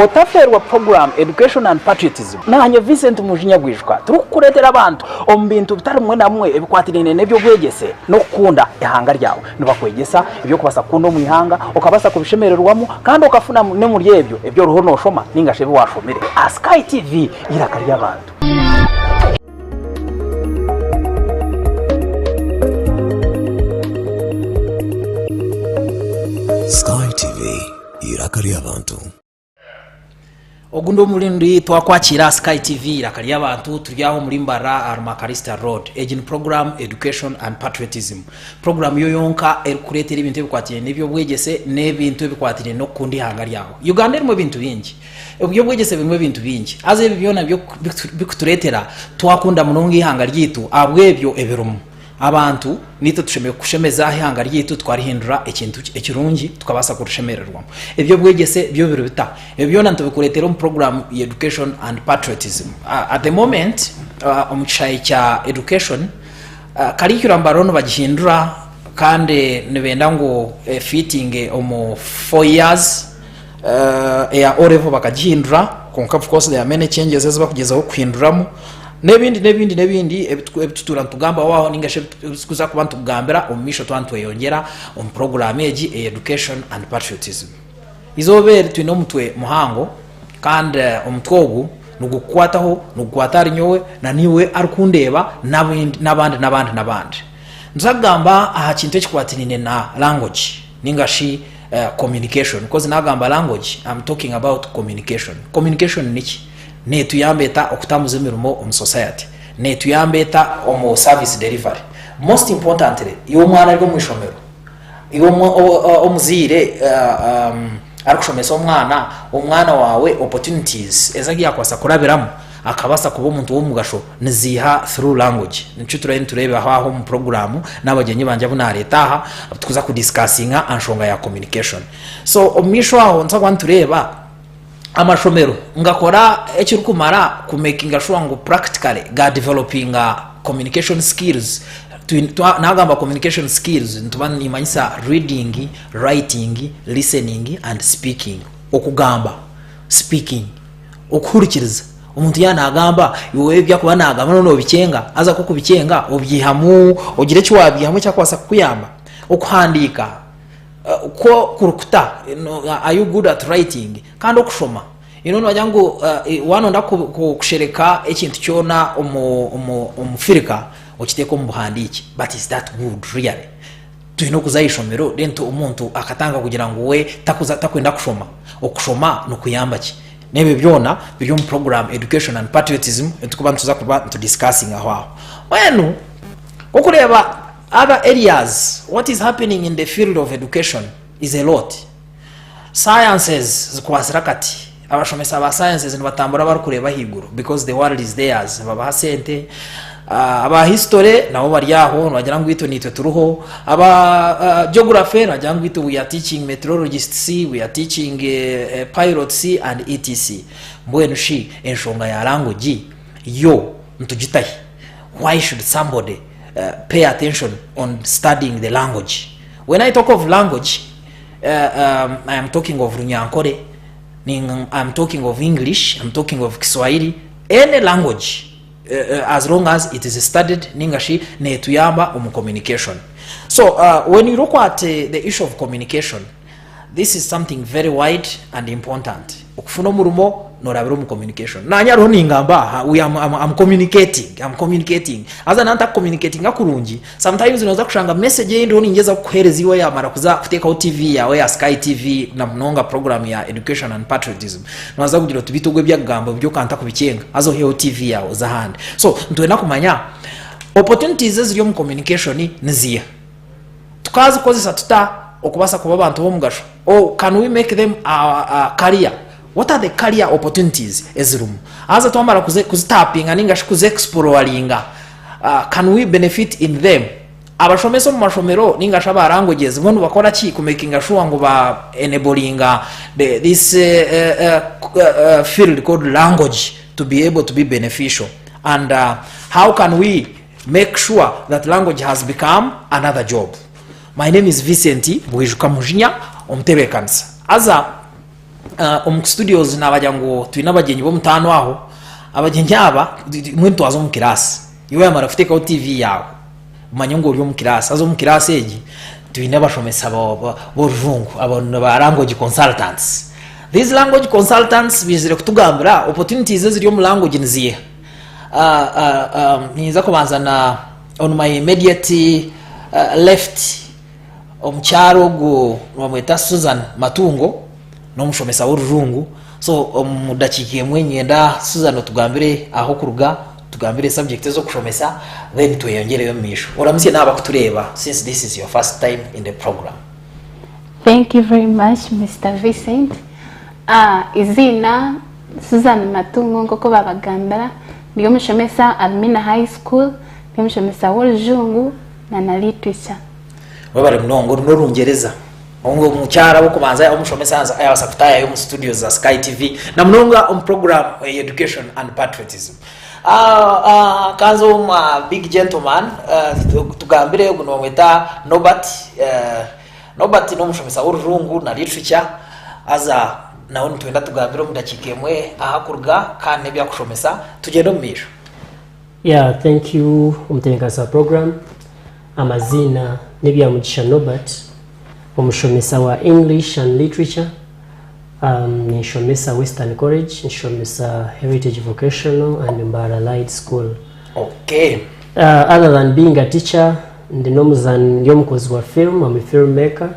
otaferwa program education and patriotism nanye Vicent Mujinya Bwijuka turukuretera abantu ombintu bitari mwe namwe ebikwatirine nebyo bwegese no kukunda ihanga ryawe nibakwegesa ibyo kubasa kundo mu ihanga ukabasa kubishemererwamo kandi ukafuna ne muri ebyo ruho no shoma ningashebi washomere Sky TV irakari y'abantu. Sky TV irakari y'abantu. Ogundo mulindi twakwakira Sky TV irakari y'abantu turyaho muri Mbara Armakarista Road Agent Program Education and Patriotism program yo yonka erikuretera ibintu bikwatire nibyo bwegese n'ebintu bikwatire no kundi hanga ryaho Uganda irimo bintu bingi ebyo bwegese bimwe bintu bingi aze bibyona byo bikuturetera twakunda munongi hanga ryitu abwebyo ebirumu abantu nito tushemeye kushemeza ihanga ryitu twarihindura ikintu ekirungi tukabasa kurushemererwa ebyo bwegese byo birubita ebyo nanto bikuretera mu program education and patriotism at the moment omuchayi cha education curriculum barono bagihindura kandi nibenda ngo fitting omo 4 years ya orevo bakagihindura konka of course there are many changes eziba kugezaho kwinduramo nebindi ebitutura ntugamba waho ningashe kuza kubantu kugambira omisho twantu yongera on program eji education and patriotism izobere twino mutwe muhango kandi omutwogu nugukwataho nugukwatari nyowe na niwe arikundeba nabandi nzagamba aha kintu ekikwatinine na language ningashi communication because nagamba language I'm talking about communication niki ne tuyambeta okutamuza emirimo omu society ne tuyambeta omu service delivery most importantly iyo mwana ari mu ishomero iyo omuzire arikushomesa omwana wawe opportunities ezagiye akwasa kurabiramu akabasa kuba umuntu wo mugasho niziha through language nico turebe aho mu program n'abagenyi banje bunaretaha tukuza kudiscussinga anshonga ya communication so omisho aho nsakwa ntureba amashomero ngakora ekirukumara ku making sure ngo practically ga developing communication skills nagamba communication skills ntubana imanyisa reading, writing, listening and speaking okugamba speaking okurikiriza umuntu yanagamba iwe byakuba nagamba no bikenga aza kukubikenga obyihamu ogire cyo wabyihamu cyakwasa kuyamba okuhandika ko kurukuta are you good at writing kandi okushoma wajangu wano ndakushereka ekintu cyona omufirika okiteko mu buhandiki but is that good really tuyino kuzayishomero dento umuntu akatanga kugira ngo we takwenda okushoma no kuyamba ki nebe byona byo mu program education and patriotism tukuba tuza kuba to discussing aho wenu okureba other areas what is happening in the field of education is a lot sciences zikwasira kati abashomesa ba sciences nibatambura barukureba higuru because the world is theirs baba sente aba history nabo bari aho bagira ngo ito nitwe turuho aba geography bagira ngo ito we are teaching meteorologists we are teaching pilots and etc mbwenu shi enshonga ya language yo ntugitahi why should somebody pay attention on studying the language? When I talk of language, I am talking of Runyankore, I'm talking of English, I'm talking of Kiswahili, any language, as long as it is studied, ningashi netuyamba communication. So when you look at the issue of communication, this is something very wide and important. Okufuna murumo norabiro mu communication. Nanyaro ningamba I'm communicating. Aza nanta communicating akurungi. Sometimes unaza kushanga message yindi ningeza kuhereza iwe ya mara kuza kuteka TV yawe ya Sky TV na mnonga program ya education and patriotism. Unaza kugira tubitogwe byagambo byo kanta kubikenga. Azo heo TV yawe za hand. So ntwena kumanya opportunities ziri mu communication niziya. Tukazi kozesa tuta okubasa kuba abantu bo mugasho. Oh, can we make them a career? What are the career opportunities ezirumu? Aza twamara kuzitapinga ningashi kuzexploringa. Can we benefit in them? Abashomeso mu mashomero ningasha barangogeze bono bakora ki ku making sure ngo ba enablinga this field called language to be able to be beneficial, and how can we make sure that language has become another job? My name is Vicent Bwijuka Mujinya omtebekansa. Aza studios nabajya ngo tuyina abagenyi bo mutano aho abagenyi aba mwe twazo mu kirasi iwe yamara ufite ko TV yawe umanye ngo uri mu kirasi azo mu kirasi egi tuyina bashomesa bo rujungu abantu ba language consultants. These language consultants bizire kutugambira opportunities ziri mu language nziye niza kubanza na on my immediate left omucharo go bamweta Susan Matungo no mushomesa w'urujungu. So mudakikiye mwenyenda Susan tugambire aho kuruga tugambire subject zo kushomesa then tuyongereyo misho. Uramusiye naba kutureba since this is your first time in the program. Thank you very much Mr. Vicent. Izina Susan Matungo ngoko babagambira ndiyo mushomesa Almina High School ndiyo mushomesa w'urujungu na literature. Wabare mnongo n'urungereza ngo mucyara bo kubanza umushomesa hanza ayabasakutaya yo mu studios za Sky TV na mnonga on program Education and Patriotism. Kanzo ma big gentleman tugambire ngo bamwita Nobert no mushomesa w'urujungu na literature aza nawe twenda tugambire mudakikemwe ahakurga kane bya kushomesa tugenda mu misho. Yeah, thank you umtenkasa program. Amazina nibya Mujinya Nobert umushomesa wa English and Literature nishomesa Western College, nishomesa Heritage Vocational and Mbara Light School. Okay. Other than being a teacher, ndinomuzan yomukozi wa film, I'm a filmmaker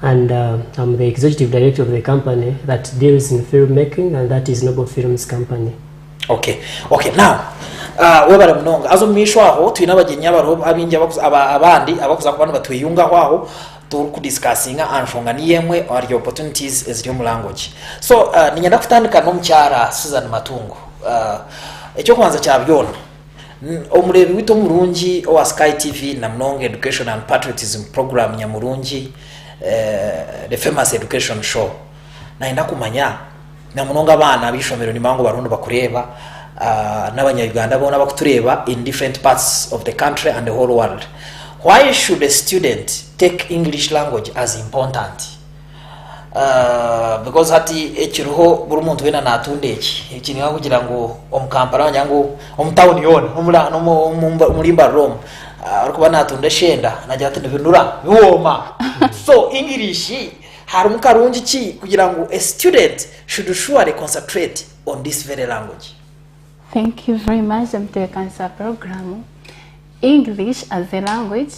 and I'm the executive director of the company that deals in filmmaking, and that is Noble Films Company. Okay. Now webara mnonga azo mishwa aho tuyina abagenya baro abinjya abandi abakuza ku bantu batwiyunga aho turi ku discussinga anshonga niyemwe ari opportunities eziri mu language. So ninyenda kutandika no mcyara Susan Matungo ecyo kwanza cyabyona omurebi wito murungi wa Sky TV na mnonga Education and Patriotism program nyamurungi the famous education show naenda kumanya na mnonga abana bishomero ni mango barundo bakureba n'abanyarwanda bona bakutureba in different parts of the country and the whole world. Why should a student take English language as important? Because hati ekiruho buri muntu wena natundeki ikintu kugira ngo omukampara wanyango omutawuni yone mulimba Rome ariko natunde shenda najya ati nibinura biwoma. So English hari mukarungi ki kugira ngo a student should surely concentrate on this very language. Thank you very much Mtekansa program. English as a language,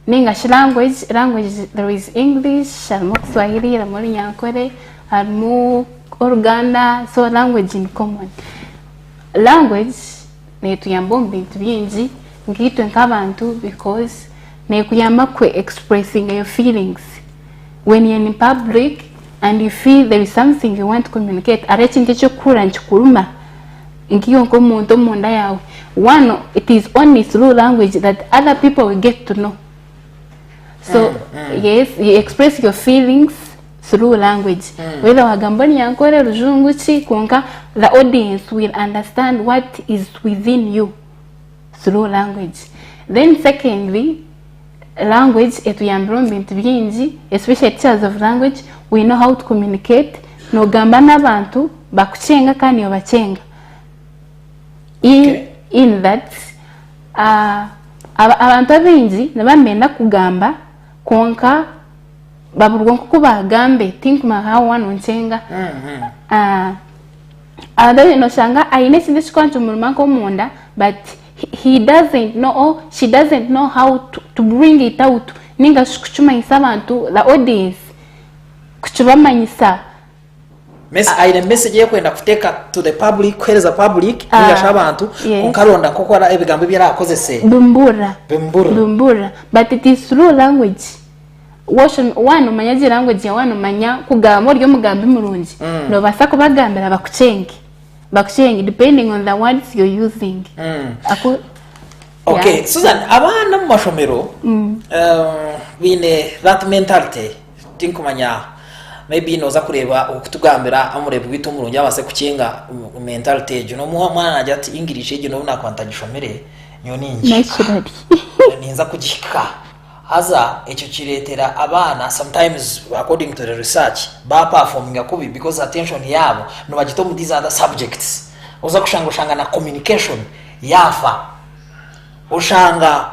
Ningash language, there is English, Shalmo Swahili, Ramoli Nyankore, Almu Organda, so language in common. Language ne tuyambombe tubinji ngitu nkabantu because ne kuyamba kwe expressing your feelings when you're in public and you feel there is something you want to communicate. Arechinge cyo kura nchikuruma ngiyo ko muntu munda yawe. One, it is only through language that other people will get to know. So yes, you express your feelings through language. Whether wagambani yankore rujungu chi konka, the audience will understand what is within you through language. Then secondly, language etuyambirombe ntibinji, especially teachers of language, we know how to communicate. No gambana bantu bakuchenga kani obachenga. In that abantu abinji nabamenda kugamba konka baburwa nko bagambe think ma how one onchenga other no shanga aine sinde shikwantu mulmanko munda but he doesn't know or she doesn't know how to bring it out ninga kuchuma isabantu the audience kuchubamanyisa aine message ye kwenda kuteka to the public kweleza public ningasha abantu onkaronda kokora ebigambo byarakoze se bumbura but it is through language. One umanyaje language ya one umanya kugamba ryo mugambi murungi no basako bagambira bakucenge depending on the words you're using. Okay, Susan, abana mu mashomero bine that mentality tinkumanya maybe noza kureba ukutugambira amureba bito murungi abase kucenga mentality you know mwana najya ati English you know nakwanta gishomere nyoningi naturally ninza kugika aza ekyo kireetera abaana sometimes according to the research baperforminga kubi because attention yabo nobagita mu these other subjects oza kushanga na communication yafa oshanga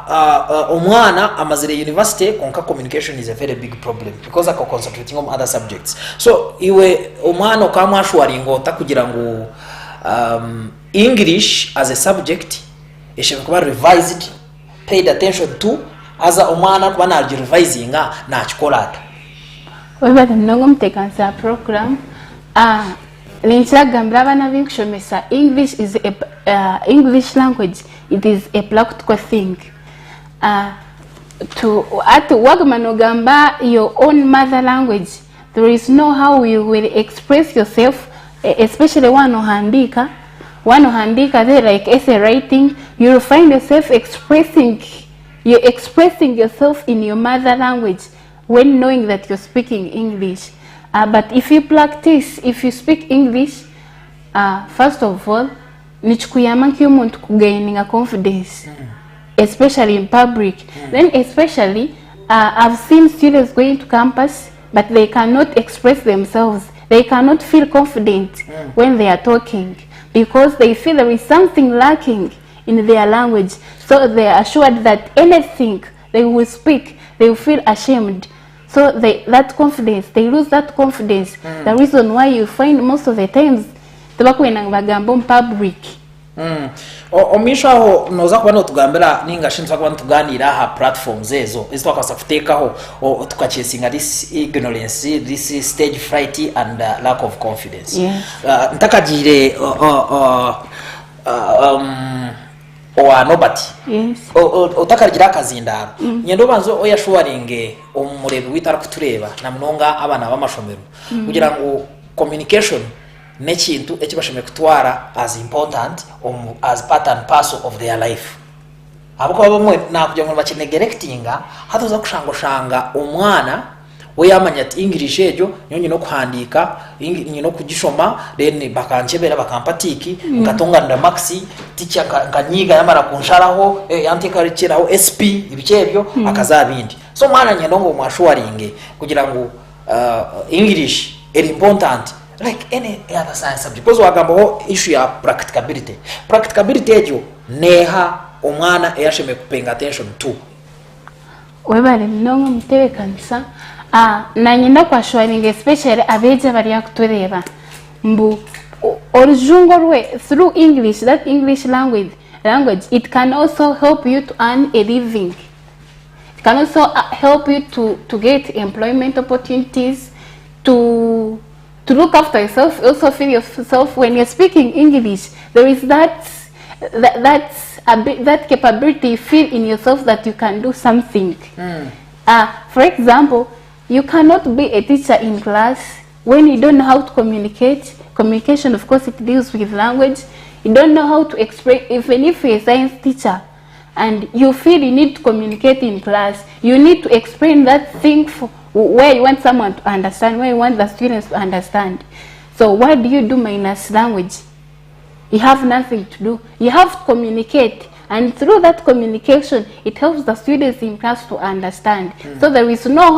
omwana amazire university konka communication is a very big problem because ako concentrating on other subjects. So iwe omwana okamwashwaringa otakugira ngo English as a subject ishobora kuba revised, paid attention to, aza omwana kuba na revisinga na chikolata. Weba mnongo mtekansa program linchagambira abana b'ikushomesa English is a English language, it is a practical thing. To wagamanogamba your own mother language, there is no how you will express yourself, especially one handika there, like essay writing, you will find yourself expressing yourself in your mother language when knowing that you're speaking English. But if you practice, if you speak English, first of all, nichikuyamanki umuntu kugaining a confidence, especially in public. Then especially, I've seen students going to campus, but they cannot express themselves. They cannot feel confident when they are talking because they feel there is something lacking in their language. So they are assured that anything they will speak, they will feel ashamed. So they lose that confidence. The reason why you find most of the times tabakwena bagambo in public. Omisha ho noza kuba notugambira ninga shinzwa kuba tuganira ha platforms ezo izitwakasa kutekaho tukachesinga this ignorance, this stage fright and lack of confidence. Ntakagire owa nobody. Yes. Otakagira akazindaro. Nyendo banzo oyashwaringe omurebe witara kutureba na mnonga abana b'amashomero kugira ngo communication nekintu ekibasheme kutwara as important as part and parcel of their life. Abuko bamwe nakugira ngo bakinegerectinga hatoza kushanga omwana we yamanya ati English ejo nyonyi no kuhandika nyino kugishoma then bakanchebera bakampatiki ngatonganira maxi teacher kanyiga yamara kunsharaho yantekarikiraho SP ibikebyo akazabindi. So mwana nyendo ngo mwashwaringe kugira ngo English is important like any other science subject because wagambo issue ya practicability ejo neha omwana eyasheme kupenga attention to. Webale mnongo mtewe kanisa na nyina kwa shwaringa especially abeje bari yakutureba mbu orujungo rwe through English, that English language it can also help you to earn a living. It can also help you to get employment opportunities, to look after yourself, also feel yourself. When you're speaking English, there is that capability you feel in yourself that you can do something. For example, you cannot be a teacher in class when you don't know how to communicate. Communication, of course, it deals with language. You don't know how to express, even if you're a science teacher and you feel you need to communicate in class, you need to explain that thing where you want someone to understand, where you want the students to understand. So what do you do minus language? You have nothing to do. You have to communicate, and through that communication, it helps the students in class to understand. So there is no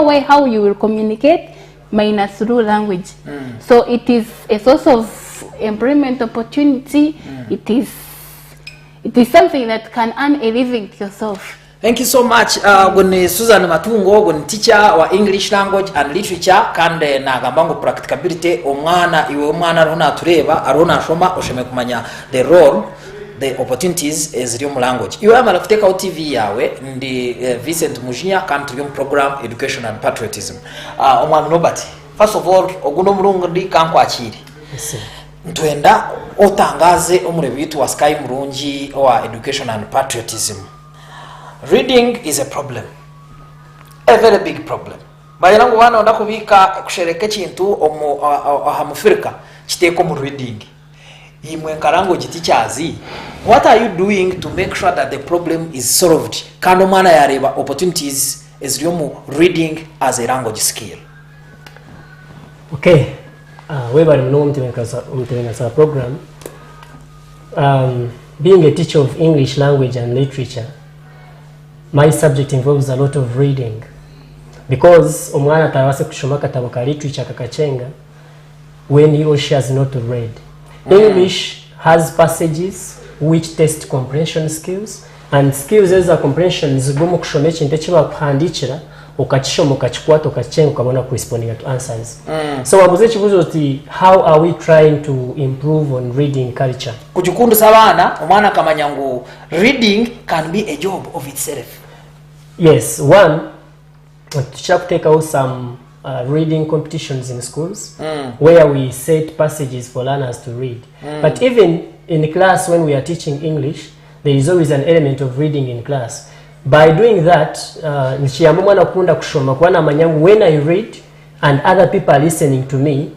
way how you will communicate minus through language. So it is a source of employment opportunity. It is something that can earn a living to yourself. Thank you so much. Guni Susan Matungo, guni teacher wa English language and literature kande na gambango practicability omwana iwe omwana arona tureba arona shoma osheme kumanya the role, the opportunities eziri mu language. Iwe amala kuteka o TV yawe ndi Vicent Mujinya kan to program Education and Patriotism. Omwana nobati. First of all, oguno mulungu ndi kankwachiri. Yes. Ntwenda otangaze omurebe bitu wa Sky Murungi wa Education and Patriotism. Reading is a problem, a very big problem. Bayana ngo bana ndakubika kushereke kintu hamufirika kiteko mu reading. Imwe karango giti cyazi. What are you doing to make sure that the problem is solved? Kano mana yareba opportunities is mu reading as a language skill. Okay. We bari no mtemenasa program. Being a teacher of English language and literature, my subject involves a lot of reading because omwana atawase kushoma katabo ka literature kakachenga when he or she has not read. English has passages which test comprehension skills, and skills as a comprehension zigumu kushoma ekintu ekiba kuhandikira okakishoma okakikwata okakichenga ukabona corresponding to answers. So wabuze ekibuzo oti how are we trying to improve on reading culture? Kujukundu sabana omwana kamanya ngu reading can be a job of itself. Yes, one, to take out some reading competitions in schools where we set passages for learners to read. But even in class when we are teaching English, there is always an element of reading in class. By doing that, when I read and other people are listening to me,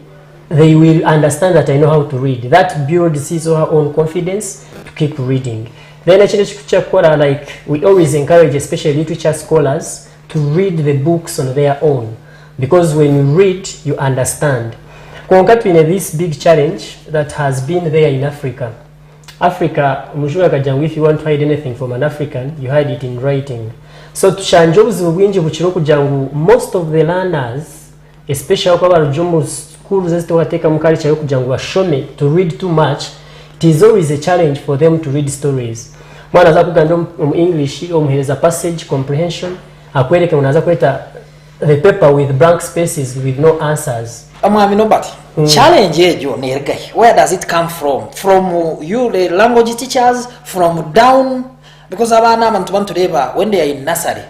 they will understand that I know how to read. That builds his or her own confidence to keep reading. Then like we always encourage, especially literature scholars, to read the books on their own, because when you read, you understand. This big challenge that has been there in Africa. Africa, if you want to hide anything from an African, you hide it in writing. So most of the learners, especially schools to read too much, it is always a challenge for them to read stories. English, has a passage comprehension, the paper with blank spaces with no answers. Challenge ejo nergai. Where does it come from? From you, the language teachers, from down? Because abana abantu bantureba when they are in nursery.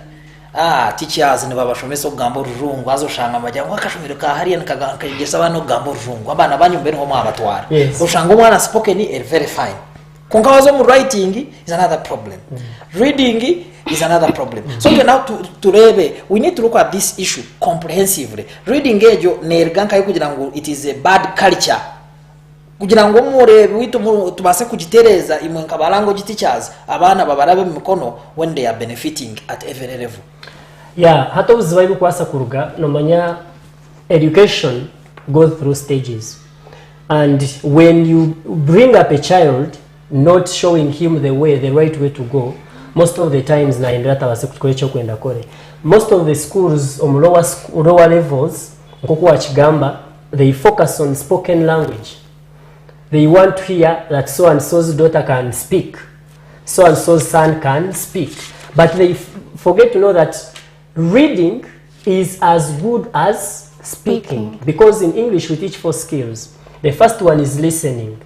Teachers ne babashomesa okugambo rurungu azoshanga majango akashomero ka hariya nkagesa bano gambo rurungu abana banyumbere ho mwabatwara. Oshanga umwana spoken is very fine. Kunkawazo mu writing is another problem. Reading is another problem. So now we need to look at this issue comprehensively. Reading ejo nerganka kugira ngo it is a bad culture. Kugira ngo murebe witu tubase kugitereza imwe nkabalango teachers abana babarabe mu mikono when they are benefiting at every level. Yeah, hata uzibaye kwasa kuruga nomanya education goes through stages. And when you bring up a child not showing him the right way to go, most of the times most of the schools on lower levels they focus on spoken language. They want to hear that so and so's daughter can speak, so and so's son can speak, but they forget to know that reading is as good as speaking, because in English we teach 4 skills. The first one is listening,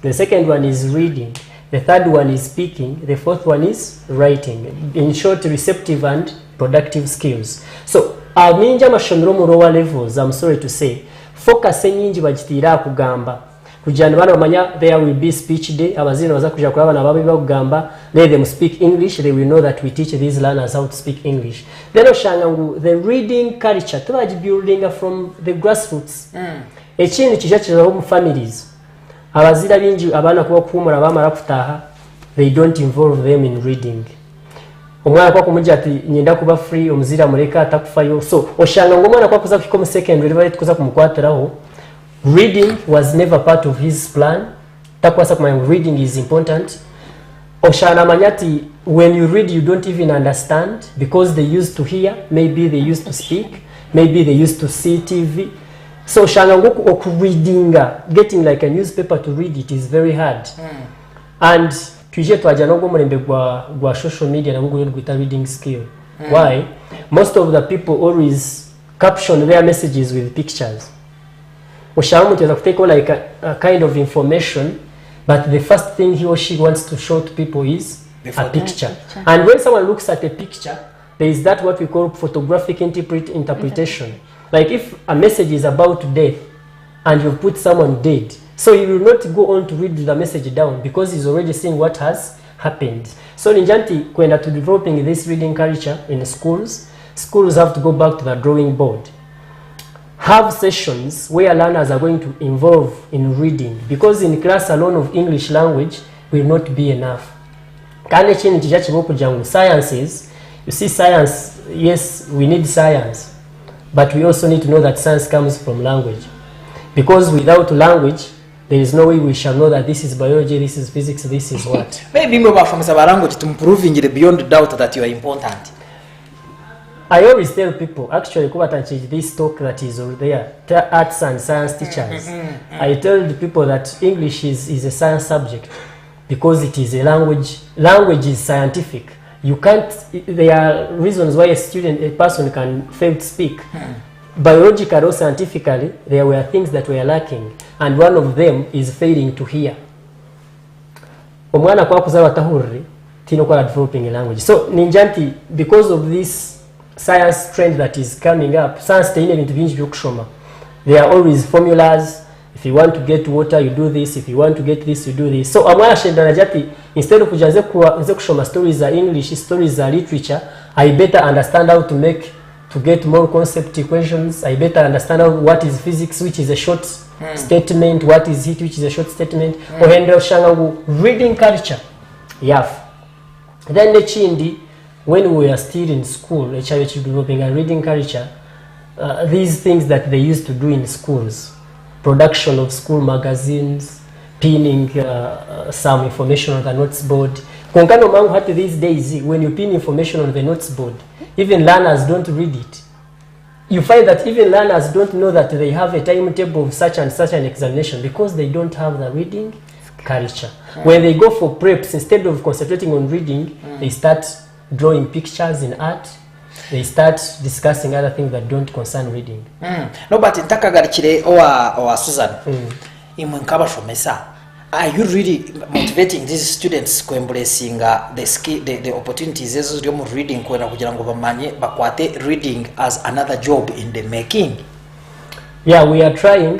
the second one is reading, the third one is speaking, the fourth one is writing. In short, receptive and productive skills. So, aminja mashomero mu lower levels, I'm sorry to say, focus enyingi bagitira kugamba. Kujana bana bamanya there will be speech day, abazina baza kuja kulaba na babi bagamba, let them speak English, they will know that we teach these learners how to speak English. Then oshangangu, the reading culture, tubaji building from the grassroots. Ekindi kijakira mu families. Abazira bingi abana kuba kuhumura bamara kutaha, they don't involve them in reading. Omwana kwa kumujja ati nyenda kuba free omuzira muleka atakufayo. So oshanga ngomwana kwa kuza kiko mu secondary bali tukuza kumukwatiraho. Reading was never part of his plan. Takwasa kumanya reading is important. Oshana manyati when you read you don't even understand because they used to hear, maybe they used to speak, maybe they used to see TV. So shangangoku okureadinga, getting like a newspaper to read it is very hard. And tuje twaja no mulembe gwa social media na ngugo gwita reading skill. Why? Most of the people always caption their messages with pictures. Oshamu to take like a kind of information, but the first thing he or she wants to show to people is a picture. And when someone looks at a picture, there is that what we call photographic interpretation. Like if a message is about death and you put someone dead, so he will not go on to read the message down because he's already seeing what has happened. So Ninjanti, when to developing this reading culture in schools have to go back to the drawing board. Have sessions where learners are going to involve in reading, because in class alone of English language will not be enough. Sciences, you see science, yes, we need science. But we also need to know that science comes from language. Because without language, there is no way we shall know that this is biology, this is physics, this is what. Maybe mwe bashomesa ba language to improving it beyond doubt that you are important. I always tell people, actually, this talk that is over there, arts and science teachers, I tell the people that English is a science subject because it is a language. Language is scientific. You can't, there are reasons why a person can fail to speak. Biologically or scientifically, there were things that were lacking, and one of them is failing to hear. Omwana kwa kuzalwa tahurri, tino kwa developing a language. So, ninjanti, because of this science trend that is coming up, science there are always formulas. If you want to get water, you do this. If you want to get this, you do this. So instead of kushoma stories are English, stories are literature, I better understand how to get more concept equations. I better understand what is physics, which is a short statement, what is it, which is a short statement. Reading culture. Then the chindi, when we were still in school, developing a reading culture, these things that they used to do in schools, production of school magazines, pinning some information on the notes board. These days, when you pin information on the notes board, even learners don't read it. You find that even learners don't know that they have a timetable of such and such an examination because they don't have the reading culture. When they go for preps, instead of concentrating on reading, they start drawing pictures in art. They start discussing other things that don't concern reading. No, but in Takagarchire or Susan, in Munkabashomesa, are you really motivating these students to embracing the opportunities of reading reading as another job in the making? Yeah, we are trying.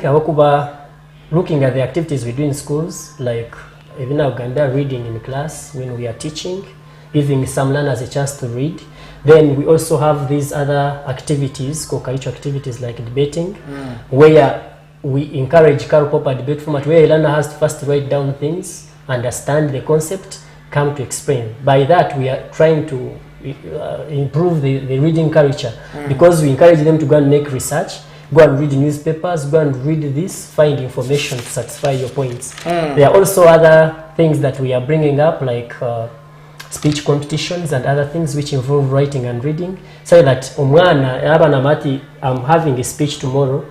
Looking at the activities we do in schools, like even Uganda, reading in class when we are teaching, giving some learners a chance to read. Then we also have these other activities, co-curricular activities like debating, where we encourage proper debate format, where a learner has to first write down things, understand the concept, come to explain. By that, we are trying to improve the reading culture because we encourage them to go and make research, go and read newspapers, go and read this, find information to satisfy your points. There are also other things that we are bringing up, like speech competitions and other things which involve writing and reading, so that I'm having a speech tomorrow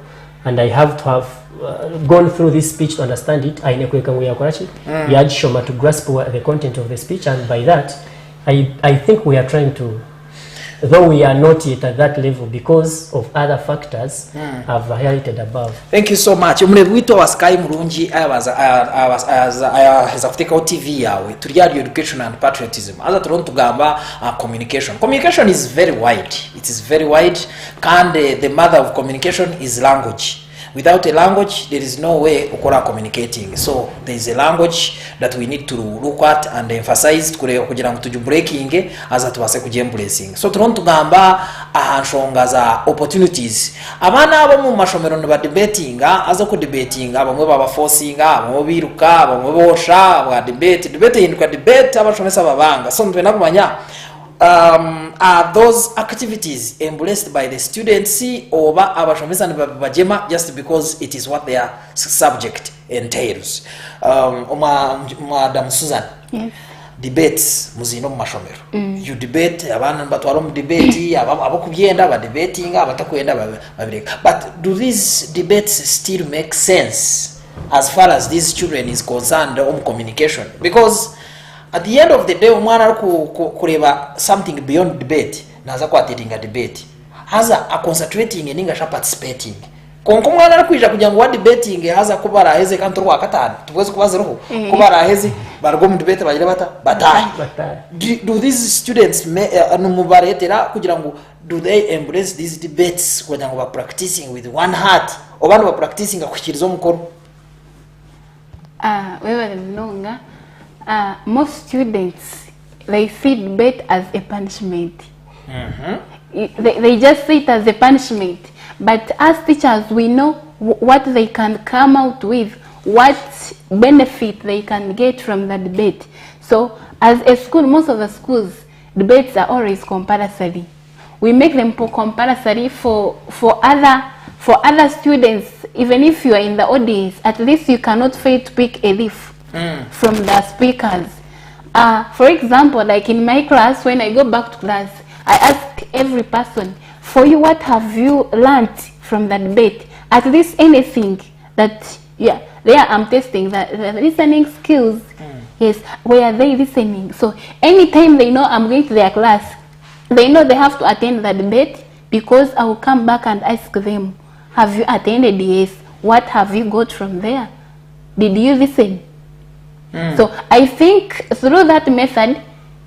and I have to have gone through this speech to understand it. I had Shoma to grasp the content of the speech, and by that I think we are trying to, though we are not yet at that level because of other factors I've highlighted above. Thank you so much. Wito wa Sky Murungi as kuteka TV yawe turiya education and patriotism. Aza turonto gamba communication. Communication is very wide. It is very wide, and the mother of communication is language. Without a language, there is no way ukora communicating. So there is a language that we need to look at and emphasize kugira ngo tujubreaking as tubase kujembracing. So turonto gamba ahanshonga za opportunities. Abana abo mu mashomero no ba debating aza ku debating abamwe baba forcing abamwe biruka abamwe bosha ba debate hinduka debate abashomesa babanga. So ntwe nakumanya are those activities embraced by the students or abashomesa bajema just because it is what their subject entails? Madam Susan, yes. Debates muzino mu mashomero. You debate abana batwaro mu debate abo kubyenda ba debating abatakwenda babireka. But do these debates still make sense as far as these children is concerned on communication? Because at the end of the day, umwana kureba something beyond debate naza kwatiringa debate haza a concentrating eninga sha participating konko umwana arakwija kugira ngo debating haza kubara heze kanto rwa katanu tubweze kubaza roho kubara heze bargo mu debate bagira bataye. Do these students numubaretera kugira ngo do they embrace these debates kugira ngo ba practicing with one heart obana ba practicing akukirizo mukoro? Wewe mnonga most students, they see debate as a punishment. They just see it as a punishment. But as teachers, we know what they can come out with, what benefit they can get from the debate. So as a school, most of the schools, debates are always compulsory. We make them compulsory for for other students, even if you are in the audience, at least you cannot fail to pick a leaf from the speakers. For example, like in my class, when I go back to class, I ask every person, for you, what have you learned from the debate? At least anything that, there I'm testing the listening skills. Yes, where are they listening? So anytime they know I'm going to their class, they know they have to attend the debate, because I will come back and ask them, have you attended? Yes. What have you got from there? Did you listen? So I think through that method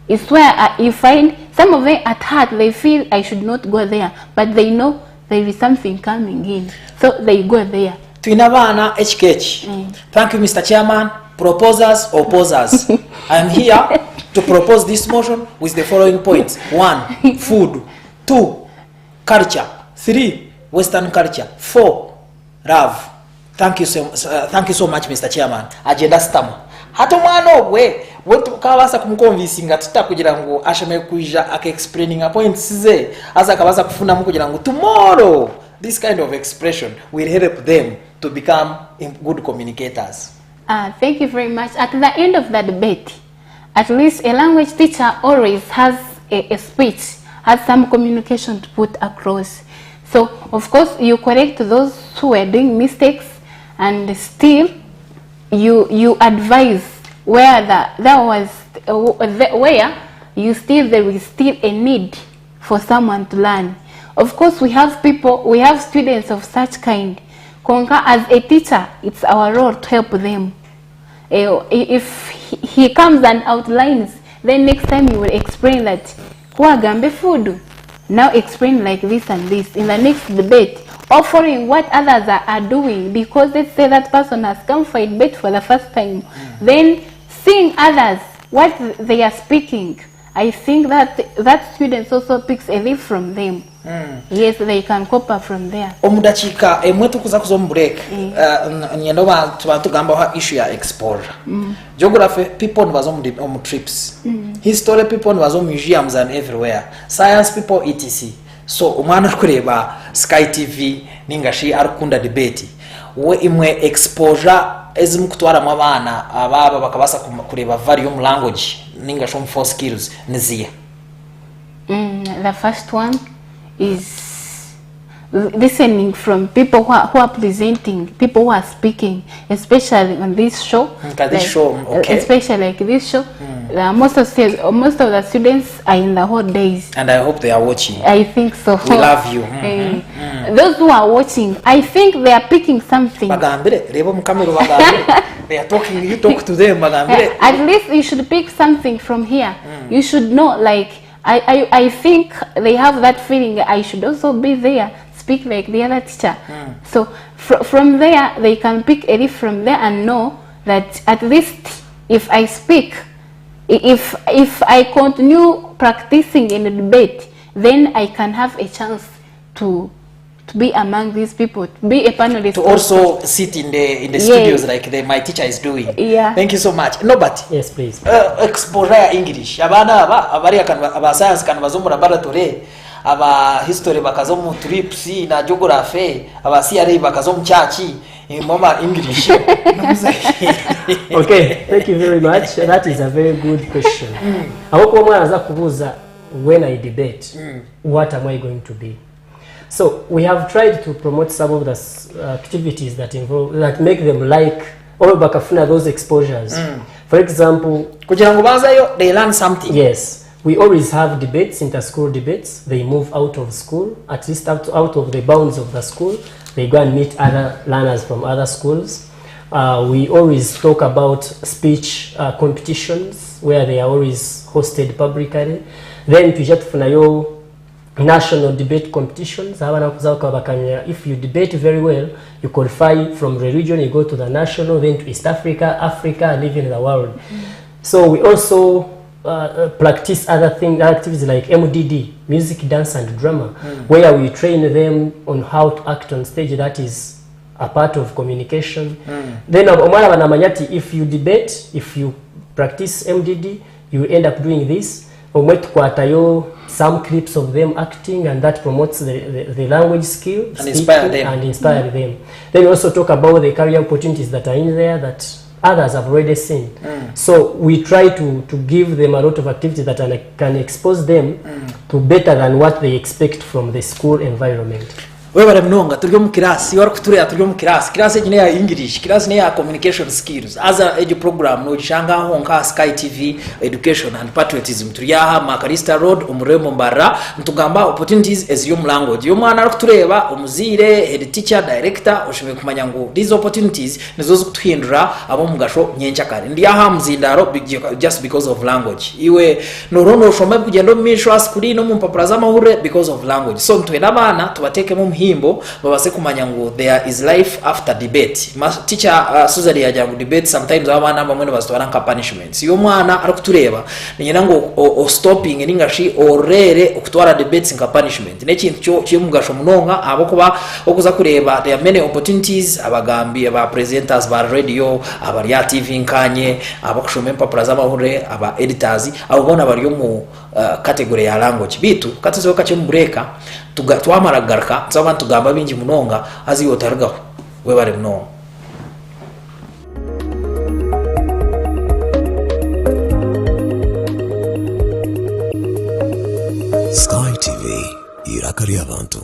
is where you find some of them at heart, they feel I should not go there, but they know there is something coming in, so they go there. Tuinabana HKH. Thank you, Mr. Chairman. Proposers, opposers. I am here to propose this motion with the following points. 1, food. 2, culture. 3, Western culture. 4, love. Thank you so much, Mr. Chairman. Agenda stam. Hato mwana ogwe kabasa kumukonvinsinga tutakugira ngo ashame kuija explaining points ze asa kabasa kufuna mu kugira ngo tomorrow this kind of expression will help them to become good communicators. Thank you very much. At the end of the debate, at least a language teacher always has a speech, has some communication to put across. So, of course, you correct those who are doing mistakes, and still you advise where there is still a need for someone to learn. Of course, we have students of such kind. Konka, as a teacher, it's our role to help them. If he comes and outlines, then next time you will explain that Huagambe food. Now explain like this and this in the next debate, offering what others are doing, because let's say that person has come for a debate for the first time, then seeing others what they are speaking, I think that students also picks a leaf from them. Yes, they can copy from there. Omudachika emwetu kuza kuzomu break. Nyendoba tugamba ha issue ya exposure. Geography people on trips. History people on museums and everywhere. Science people etc. So umwana kureba Sky TV ningashi arukunda debate. We imwe exposure ezimukutwara mu abana ababa bakabasa kureba varium language ningashi mu 4 skills niziye. The first one is listening from people who are presenting, people who are speaking, especially on this show. Especially like this show. Most of the students are in the holidays. And I hope they are watching. I think so. We love you. Those who are watching, I think they are picking something. They are talking, you talk to them. At least you should pick something from here. You should know, like, I think they have that feeling I should also be there, speak like the other teacher. So from there they can pick a leaf from there and know that at least if I speak, if I continue practicing in a debate, then I can have a chance to be among these people, to be a panelist. To also sit in the studios like my teacher is doing. Yeah. Thank you so much. No, but yes, please. Exposure English. Abana aba science kan bazomu laboratory, aba history bakazomu trips na geography, aba CRE bakazomu chachi. Mama English. Okay, thank you very much. That is a very good question. When I debate, what am I going to be? So we have tried to promote some of the activities that make them like or bakafuna those exposures. For example, they learn something. Yes, we always have debates, inter-school debates. They move out of school, at least out of the bounds of the school. They go and meet other learners from other schools. We always talk about speech competitions where they are always hosted publicly. Then tunayo national debate competitions. If you debate very well, you qualify from the region, you go to the national, then to East Africa, Africa, and even the world. So we also practice other activities like MDD, music, dance, and drama, where we train them on how to act on stage. That is a part of communication. Then if you debate, if you practice MDD, you end up doing this. omwe tukwatayo some clips of them acting, and that promotes the language skill and inspire them. Then we also talk about the career opportunities that are in there that others have already seen. So we try to give them a lot of activities that can expose them to better than what they expect from the school environment. We bare mnonga turyo mu class wari kuturya turyo mu class ejine ya English class ne ya communication skills as a edu program no gishanga honka Sky TV education and patriotism turya Makarista Road umuremo mbara ntugamba opportunities as your language yo mwana ari kutureba umuzire head teacher director ushobye kumanya ngo these opportunities nizo kutuhindura abo mugasho nyencha kare ndi aha mzindaro just because of language iwe no shombe kugendo mishwa skuli no mu mpapura za mahure because of language so ntwena bana tubateke mu himbo babase kumanya ngo there is life after debate. Teacher Suzari yajangu debate sometimes abana bamwe bazitwara nka punishments yo mwana ari kutureba ninyina ngo o stopping ningashi orere okutwara debates nka punishment nekintu cyo kimugasho munonga abo kuba okuza kureba there are many opportunities abagambi aba presenters ba radio aba ya TV nkanye abakushome mpapura z'amahure aba editors abo bona bari yo mu category ya language bitu katuzo kache mbreka twamaragaraka nzaba tugamba bingi munonga azi yotargaho we bare mnonga. Sky TV irakari abantu.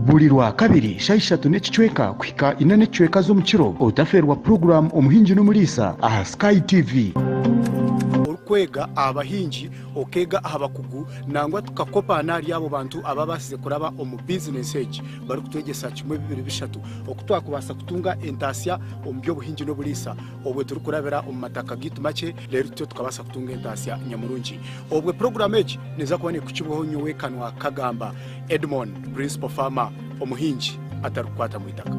Bulirwa kabiri shaishatu nechichweka kwika ina nechichweka zo mukiro otaferwa program omuhinji no mulisa aha Sky TV. Kwega abahinji okega abakugu nangwa tukakopa nari abo bantu ababasize kuraba omu business age bari kutwegesa kimwe bibiri bishatu okutwa kubasa kutunga entasya ombyo buhinji no bulisa obwe turi kurabera omu mataka gitu make rero tyo tukabasa kutunga entasya nyamurungi obwe program age neza kubone kukiboho nyowe kanwa kagamba Edmond principal farmer omuhinji atarukwata mu itaka.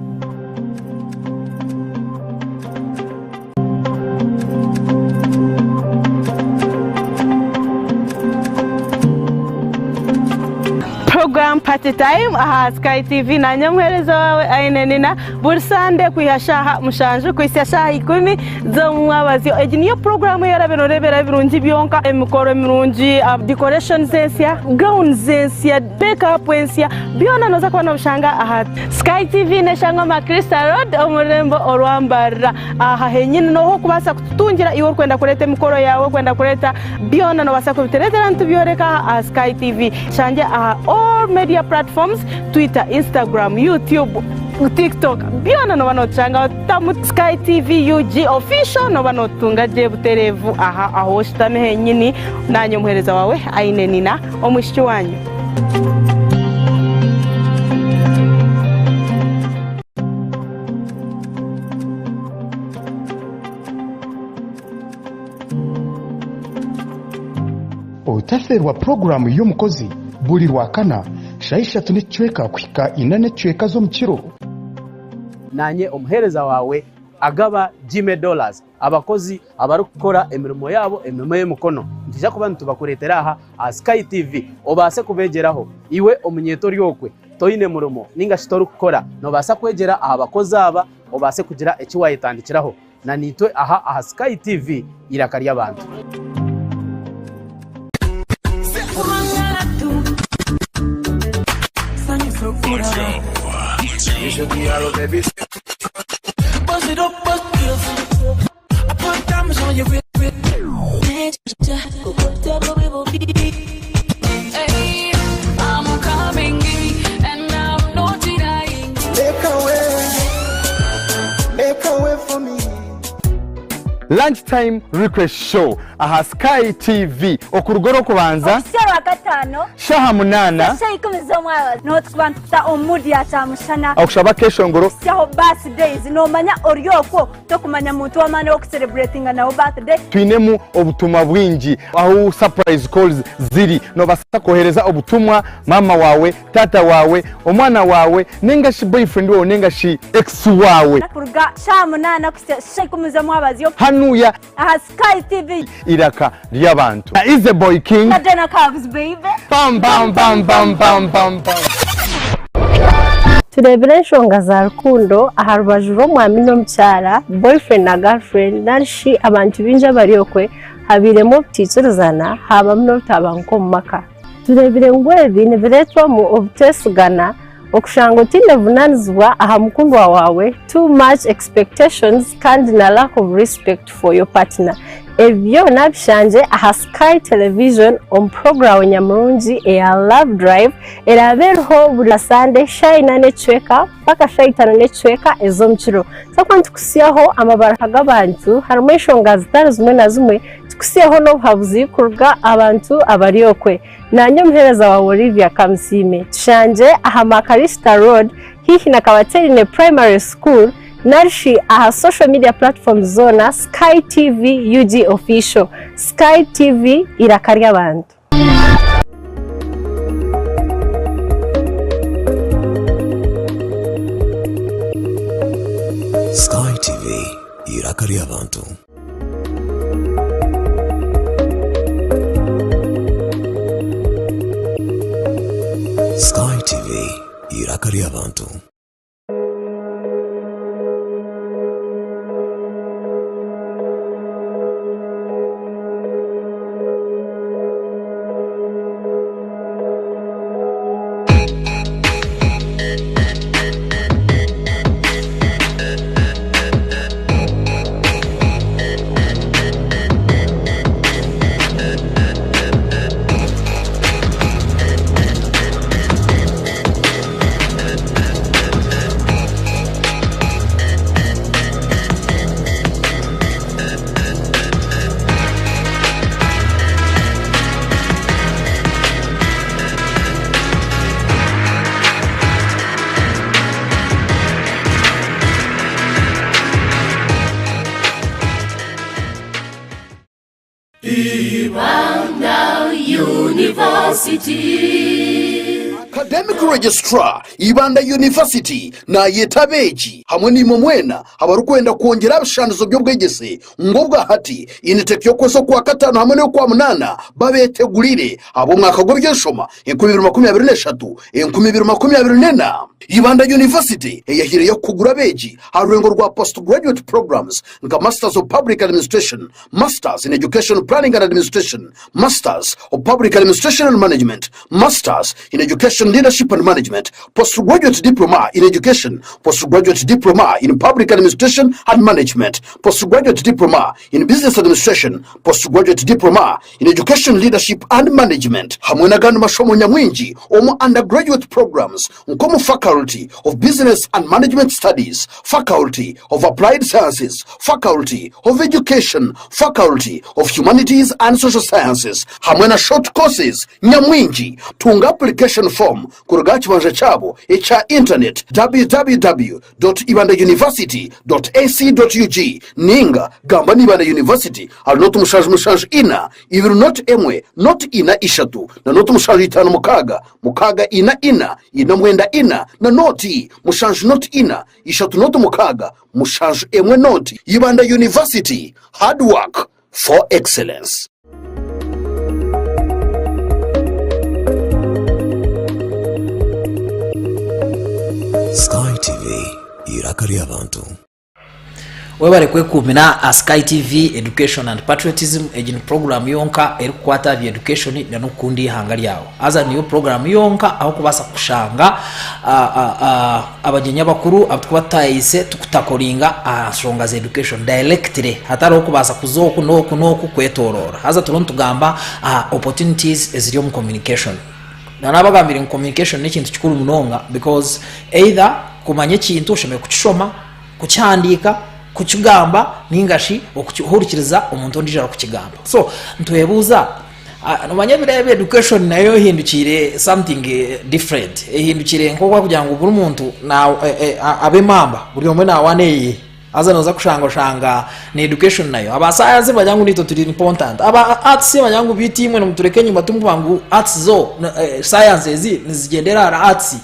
Program Party Time aha Sky TV na nyamwerezo wawe ainenina bursande kuyashaha mushanju kwisashaha 10 zo mwabazi ejiniyo program yaraberebera birungi byonka emikoro mirungi decoration zensia gown zensia makeup zensia byona noza kubona bushanga aha Sky TV neshanga Makarista Road omurembo orwambara aha henyine no kubasa kutungira iwo kwenda kureta emikoro yawe kwenda kureta byona no basa kubitereza ntubyoreka aha Sky TV shanje aha all media platforms Twitter, Instagram, YouTube, TikTok byona no banochanga tamu Sky TV UG official no banotunga je buterevu aha aho shitame henyini nanyo muhereza wawe ainenina omushiki wanyu. Otaferwa program y'omukozi buli rwakana shaishatu nechichweka kwika ina nechichweka zo mukiro nanye omuhereza wawe agaba $10 abakozi abari gukora emirimo yabo emirimo y'emukono ndija kuba ntubakuretera aha Sky TV obase kubegeraho iwe omunyeto ryokwe toyine murumo ninga shitori gukora no basa kwegera aha bakozi aba obase kugira ekiwayitandikiraho na nitwe aha Sky TV irakari y'abantu. Let's go. You should be all baby. Buzz it up, buzz it. I put diamonds on your wrist. lunchtime request show aha Sky TV okurugoro kubanza Sera gatano shaha munana shaha ikumizo mwawa not kwanta omudi atamushana akushaba keshongoro shaho birthdays no manya oryoko to kumanya muntu wamana ok celebrating na birthday twinemu obutumwa bwingi aho surprise calls ziri no basa kohereza obutumwa mama wawe tata wawe omwana wawe nenga shi boyfriend wawe nenga shi ex wawe kurga shaha munana shaha ikumizo mwabaziyo hanuya aha Sky TV iraka ry'abantu is the boy king Madonna Cubs baby bam bam bam bam bam bam bam turebere enshonga za rukundo aha rubaju rw'omwami n'omukyara boyfriend na girlfriend narishi abantu bingi abaryokwe habiremu obutikirizana habamu n'obutabanguka omu maka turebere ngu ebi nibireetwamu obuteesigana okushanga otinevunanizibwa aha mukundwa wawe too much expectations kandi na lack of respect for your partner ebyo nabishanje aha Sky Television on program nyamurungi eya Love Drive erabereho buri Sunday shayina necweka paka shayitano necweka ezo mukiro sakwa tukusiyaho amabaraka g'abantu harimo enshonga zitari zimwe na zimwe tukusiyaho n'obuhabuzi kuruga abantu abaryokwe nanyo muhereza wa Olivia Kamsime tushanje aha Makarista Road hihi na Kabaterine Primary School narishi aha social media platforms zona Sky TV UG official Sky TV irakari abantu Sky TV irakari abantu Sky TV irakari abantu Academic Registrar Ibanda University na yetabeji hamwe nimo mwena abarukwenda kuongera abishandizo by'obwegese ngobwa hati initeke yo kweso kwa katano hamwe no kwa munana babetegurire abo mwaka gobyenshoma 2023 2024 Ibanda University eyahire yo kugura beji harurengo rwa postgraduate programs nga Masters of Public Administration, Masters in Education Planning and Administration, Masters of Public Administration and Management, Masters in Education Leadership and Management, Postgraduate Diploma in Education, Postgraduate Diploma in Public Administration and Management, Postgraduate Diploma in Business Administration, Postgraduate Diploma in Education Leadership and Management. Hamwe na gano mashomo nyamwingi omu undergraduate programs nkomu Faculty of Business and Management Studies, Faculty of Applied Sciences, Faculty of Education, Faculty of Humanities and Social Sciences. Hamwe na short courses nyamwingi. Tunga application form kuruga chibanja chabo echa internet www.ibandauniversity.ac.ug ninga gamba ni Ibanda University alinotu mushanju ina ibiru not emwe not ina ishatu na notu mushanju itanu mukaga ina mwenda ina na noti mushanju not ina ishatu notu mukaga mushanju emwe noti. Ibanda University, hard work for excellence. Sky TV irakari abantu webale kwekumina a Sky TV Education and Patriotism ejin program yonka erikwata bya education na nukundi hangali yawo aza niyo program yonka aho kubasa kushanga abagenya bakuru abatwatayise tukutakoringa shonga za education directly hataro kubasa kuzoku noku kwetorora aza turonto gamba opportunities eziriyo mu communication na nabagambira in communication n'ikintu kikuru munonga because either kumanye kintu usheme kuchishoma kucyandika kukigamba ningashi okuhurikiriza omuntu ondijara kukigamba. So ntuyebuza nomanya birebe education nayo hindukire something different, hindukire nk'okwa kugira ngo buri muntu na abe mamba buri omwe na waneye aza noza kushanga ni education nayo abasayansi bajangu nito turi important aba arts bajangu biti imwe nomutureke nyuma tumvangu arts zo science ezi nizigendera arts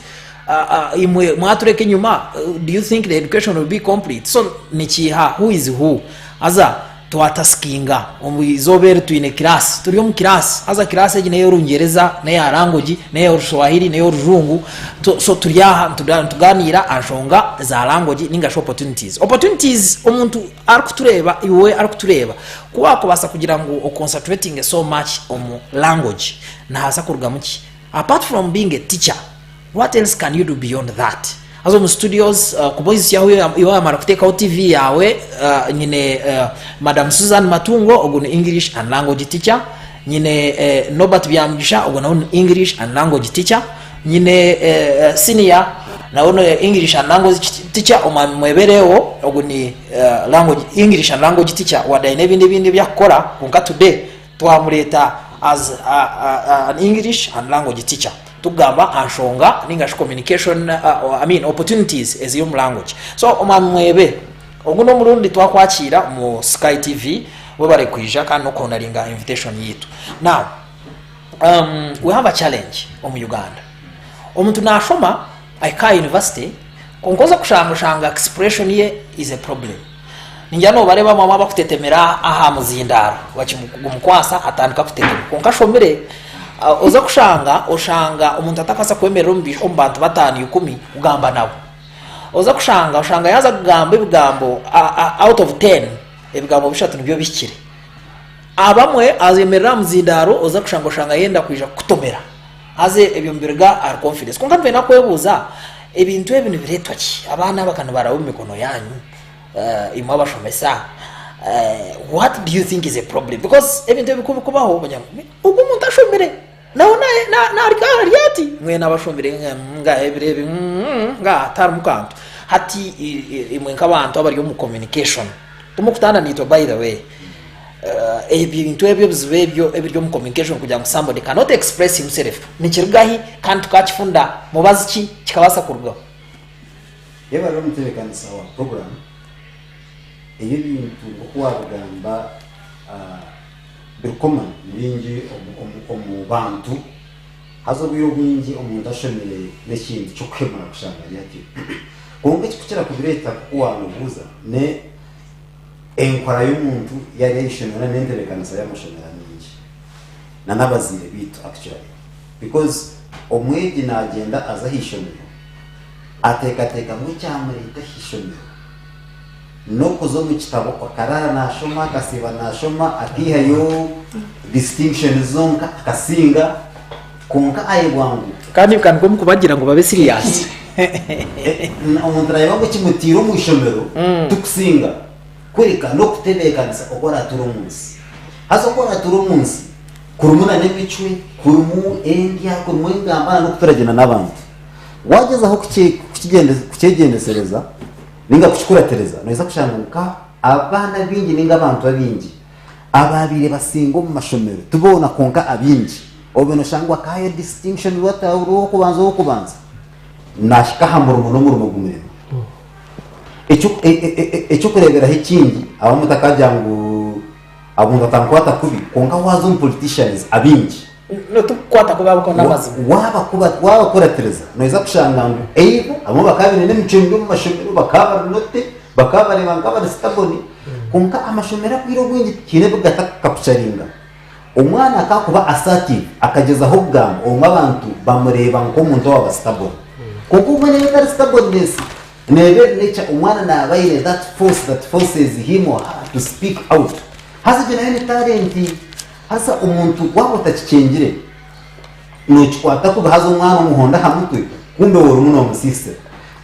imwe mwatureke nyuma. Do you think the education will be complete? So nikiha who is who aza twataskinga omwizobere tuine class turiyo mu class aza class egi yo rungereza nayo language nayo Swahili nayo rurungu so turiya tuganira ashonga za language ninga opportunities omuntu arikutureba iwe arikutureba kuba kubasa kugira ngo concentrating so much on language na hasa kuruga muki apart from being a teacher, what else can you do beyond that? Azo mu studios kubozi yawe iwa mara kuteka TV yawe nyine Madam Susan Matungo ogune English and language teacher, nyine Norbert Byamgisha ogune English and language teacher, nyine senior naona English and language teacher omwebereo ogune language English and language teacher wadaine bindi byakora kunka today twamureta as an English and language teacher tugamba anshonga ningash communication opportunities as your language. So omamwebe oguno murundi twakwakira mu Sky TV we bare kwija kandi no konaringa invitation yitu. Now we have a challenge mu Uganda. Omuntu nashoma Aika University konkoza kushanga expression ye is a problem. Ninjano bareba mama bakutetemera aha muzindaro wakimumukwasa atandika kutetema konkashomere oza kushanga umuntu atakasa kwemerera ombantu batani 10 ugamba nabo oza kushanga yaza kugamba ibigambo out of 10 ibigambo bishatu nibyo bikire abamwe azemerera muzindaro oza kushanga yenda kwija kutomera aze ebyo mbirga are confidence konka mve nakwebuza ebintu ebintu biretwa ki abana bakana barawo mikono yanyu imwa bashomesa. What do you think is a problem? Because ebintu bikubaho banyamo ubwo umuntu ashomere naona na arikati mwe nabashombere nga ebirebe nga ataramukanto hati imwe nkabantu abari mu communication tumukutana nito by the way ebintu ebyo mu communication kugira ngo somebody cannot express himself nikirgahi kandi tukakifunda mubazi kikabasa kurwa yeba rero mutekana sawa program iyo bintu okwabugamba birukoma bingi omubantu hazo biro bingi omuntu ashomere n'ekintu cyo kwemera kushanga yati konge kikukira kubireta kuwanubuza ne enkora y'omuntu yari yishomera n'enterekanisa y'amashomera nyingi na nabazire bitu actually because omwegi nagenda aza hishomera atekateka mu cyamurita hishomera no kuzo mu kitabo akarara nashoma akasiba nashoma akiha yo distinction zonka akasinga konka ayibwangu kandi kanko mukubagira ngo babe serious umuntu rayabo kimutiro mu ishomero tukusinga kwereka no kutebekanisa okora turumunsi hazo okora turumunsi kurumuna n'ebicwe kurumu endya kurumu ingamba no kuturagena n'abantu wageza aho kukigendesereza ninga kuchikuratereza noiza kushanguka abana bingi ninga abantu abingi ababire basingo mu mashomero tubona konka abingi obeno shangwa kayo distinction wata uro kubanza nashika hamuru muno gumire echo kurebera hikindi abamutakaja ngo abuntu atankwata kubi konka wazo politicians abingi no tukwata kuba ko nabazi waba kuratereza noiza kushanga ngo eibo abo bakabine n'imicembe mu mashomero bakabare bangaba staboni konka amashomero kwiro gwingi kine bugata kapucharinga umwana akakuba assertive akageza aho bwamo abantu bamureba ngo umuntu waba staboni konko umwana yari staboni nebe nature umwana nabaye that forces him or her to speak out has been any talent hasa umuntu wabo takicengire nochikwata kuba hazo umwana umuhonda hamutwe kumbe wori muno mu system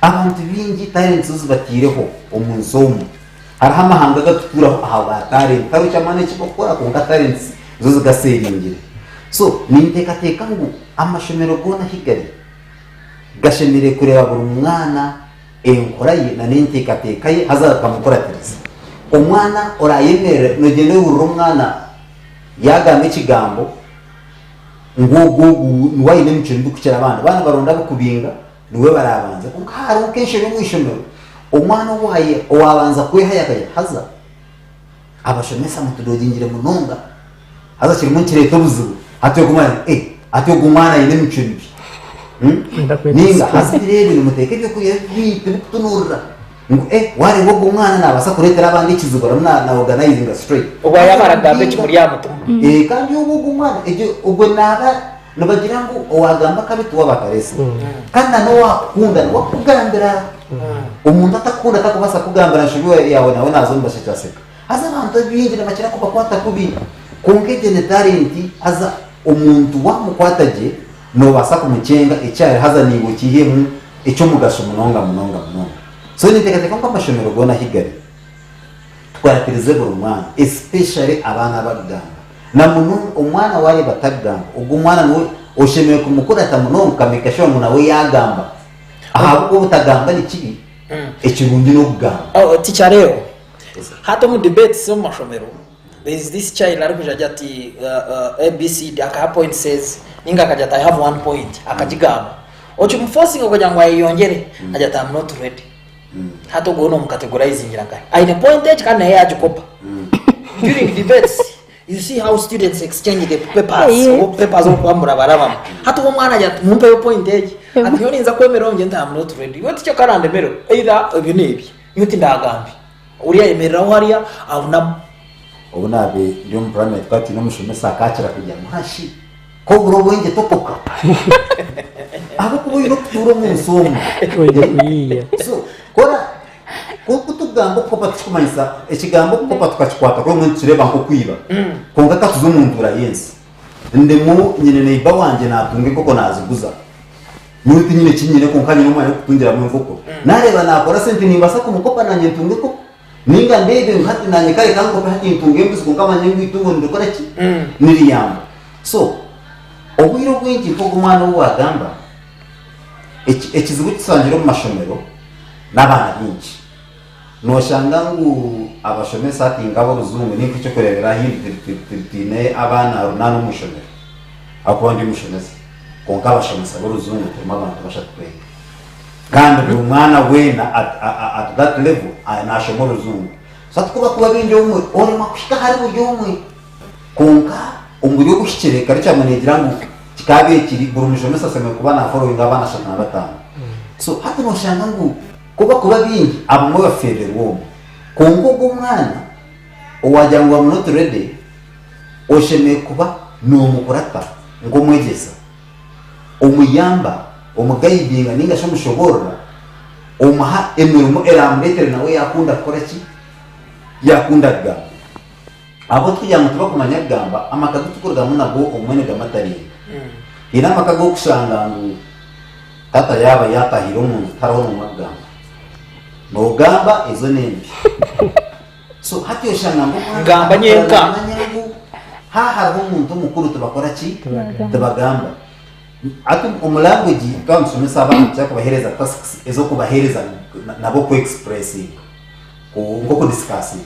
abantu bingi talent zubatireho omunsomo arahama hanga gaturaho aha talent taru cyamane kibokora ko talent zo zigaseringira so ninteka ngo amashomero gona higari gashemire kureba buri mwana enkoraye na n'intekateka ye hazaza kamukoratereza umwana orayemere nogende ururo umwana yagambe ikigambo ngo nuwayine mico ndukukira abana baronda bukubinga niwe barabanza kuko hari kenshi no mwishomero umwana waye owabanza kweha haza abashomesa mutudogingire munonga haza kiri mu kireto buzubu atiyo kumwana atiyo kumwana yine mico mbi ninga hasirebe nimuteke byo kuyibite bitunura ngo wari wo umwana nabasa kuretera abandi kizugura na organizing straight ubwo yabaragambe kimuri yamutuma kandi uwo umwana ubwo naba nabagira ngo owagamba kabitu wabakarese kandi no wakunda wakugambira umuntu atakunda atakubasa kugambira nshubiwe yawe nawe nazo mbashitase haza abantu binjira bakira ko bakwata kubi kongege talent haza umuntu wamukwataje no basa kumucenga icyari haza nibukiyemu icyo mugasho munonga so nitekateka ko amashomero gona higari twaratirize buri mwana especially abana baganga na muntu umwana waye batagamba ubwo umwana no ushemeye kumukora tamunonga kamekasho umuntu we yagamba ahubwo butagamba ni kibi ekirundi no kugamba teacher rero hato mu debate so mashomero there is this child ari kujaja ati ABC aka point says ninga kajata I have 1 point akajigamba ocho mforcing ukajya ngo ayiyongere ajata I'm not ready hato gono mu categorizing ngirangaye aine pointage kana yaje kopa during debates you see how students exchange the papers of kwambura barabama hato umwana ajya mumpe yo pointage ati yoni nza kwemera nge I'm not ready wote cyo karande mero either ibinebye yuti ndagambi uriya yemerera hariya abuna ubunabe ndio mpramete kwati no mushomesa akakira kujya muhashi ko buro bwenge tokoka abo kubiro turo mu nsoma so kora ko kutugamba ko patikumanisa ekigambo ko patukachikwata ko mu tureba nko kwiba konga katuzo umuntu urayense ndemo nyine neiba wanje natunge koko naziguza nuti nyine kinyine ko nkanye n'umwana kutungira mu mvuko nareba nakora sente nimbasa ko mukopa nanye tunge ko ninga ndebe nkati nanye kare kanko pe hati tunge mbizi ko kama nyengu itungo ndikora ki niriyamba so obwiro bwingi ko umwana wagamba ekizibu kisangira mu mashomero n'abana bingi noshanga ngo abashomesa ati ngabo ruzungu ni cyo kurebera hirtine abana runano mushomero akondi mushomesa konka abashomesa b'uruzungu turimo abantu bashatwe kandi umwana wena at that level anashomora ruzungu satkuba kuba binje umwe ori makushika hari bujumwe konka umuri gushikireka ricamunegira ngo kikabe kiri burumishomesa seme kuba na following abana 55 so hata noshanga ngo kuba bingi abamwe bafere wo kongo umwana owajya ngo I'm not ready osheme kuba no mukurata ngo mwegeza umuyamba umugayidinga ninga shamushobora umuha emirimo eramletere nawe yakunda koraki yakundaga abo tujya mu tuba kumanyagamba amakazi tukorwa munabo umwene gamatari ina makago kushanga ngo tata yaba yatahira umuntu tarabona umugamba no gamba izo nembi so hati yoshanga ngo ngamba nyenka ha umuntu mukuru tubakora ki tubagamba ati umulanguage kandi sumesa abantu cyako bahereza tasks ezo kubahereza nabo ku expressing ngo ku discussing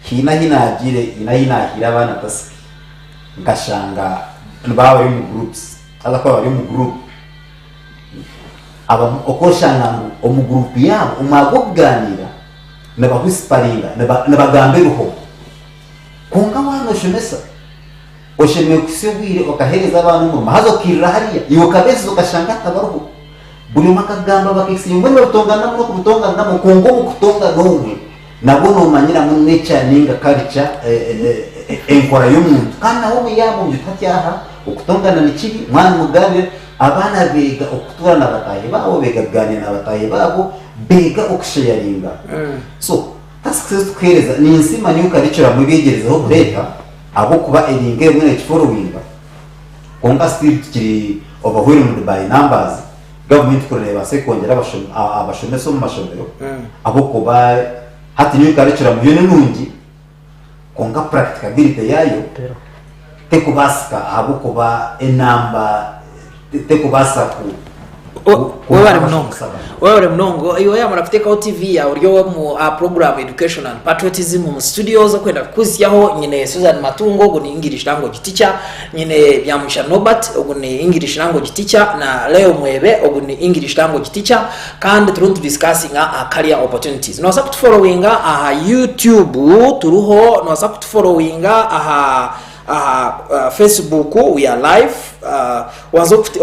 hina hira abana task ngashanga bawe mu groups alako bari mu group aba okoshanga mu group yabo umagoganira n'abahusparinga n'abagambe ruho konga wano shomesa oshemeye kusubire okahereza abantu mu mahazo kirira hariya iyo kabezi ukashanga tabaruho buri makagamba bakisi ngo n'utongana no kubutongana mu kongo mu kutonga n'umwe nabono manyira mu nature ninga culture enkora y'umuntu kandi aho muyabo mutacyaha ukutongana ni kibi mwana mugabe abana bega okuturana bataye babo bega gane nabataye babo bega okusharinga so tasks twereza ni insima nyuka ricura mu bigerezaho leta abo kuba eringe mwene kiforowinga konga still kiri overwhelmed by numbers government kureba se kongera abashomeso mu mashomero abo kuba hati nyuka ricura mu yone nungi konga practicability yayo tekubasika abo kuba enamba tekubasa ku wewe mnongo iyo yamara kuteka TV ya uryo mu program education and patriotism mu studios kwenda kuzyaho nyine Susan Matungo ngo ni English language teacher nyine Byamusha Norbert ngo ni English language teacher na Leo Mwebe ngo ni English language teacher kandi turuntu discussing career opportunities no support following YouTube turuho no support following Facebook we are live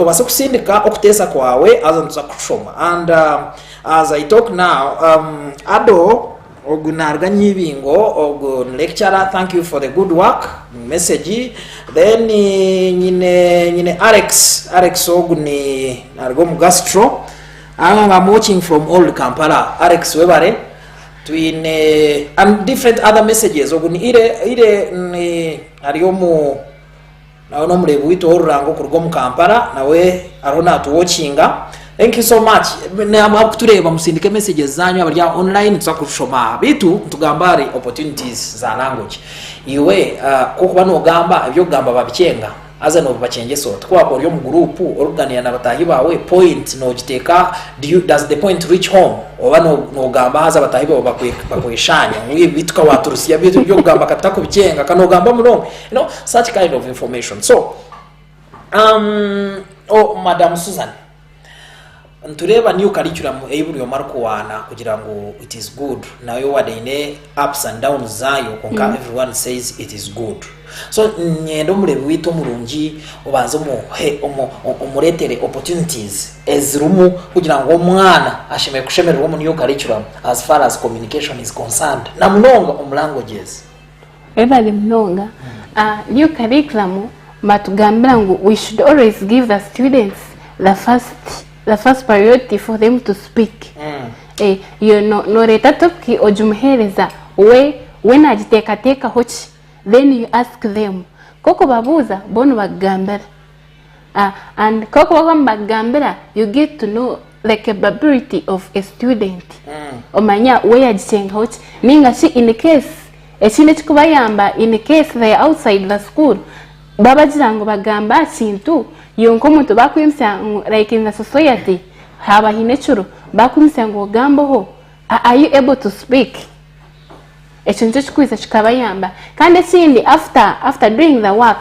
wazo kusindika okutesa kwawe azantuza kushoma and as I talk now ado ogunarga nyibingo ogun lecturer thank you for the good work message then nyine Alex oguni nargo mu gastro I'm watching from old Kampala Alex webare twin and different other messages oguni ire ni ariyo mu nawo no murebu wito orurango kurwo mu Kampala nawe arona to watchinga thank you so much nama kutureba musindike messages zanyu abarya online tsakushoma bitu tugambare opportunities za language iwe ko kuba no gamba ibyo gamba babicenga aza no bacenge so twakora yo mu group organiya nabatahi bawe point no giteka does the point reach home oba no gamba haza batahi bawe bakwishanya ngibi bituka waturusiya bitu byo gamba katako bicenga kano gamba muno such kind of information so Madam Susan ntureba new curriculum eburi yo marko wana kugira ngo it is good nayo wadaine ups and downs zayo konka everyone says it is good so nyendo murebi wito murungi obanze umuretere opportunities ezrumu kugira ngo umwana ashime kushemerwa mu new curriculum as far as communication is concerned na mnonga languages ebali mnonga new curriculum matugambira ngo we should always give the students the first priority for them to speak. You know, no retatoki ojumhereza we najiteka hochi, then you ask them koko babuza bono bagambira and koko bagambira you get to know the capability of a student omanya we ajitenga hochi ninga shi in case ekine chikubayamba in case they are outside the school baba jirango bagamba kintu yonko muntu bakwimsa like in the society haba hinechuro bakwimsa ngo gamboho are you able to speak echinje chikwiza chikabayamba kandi sindi after doing the work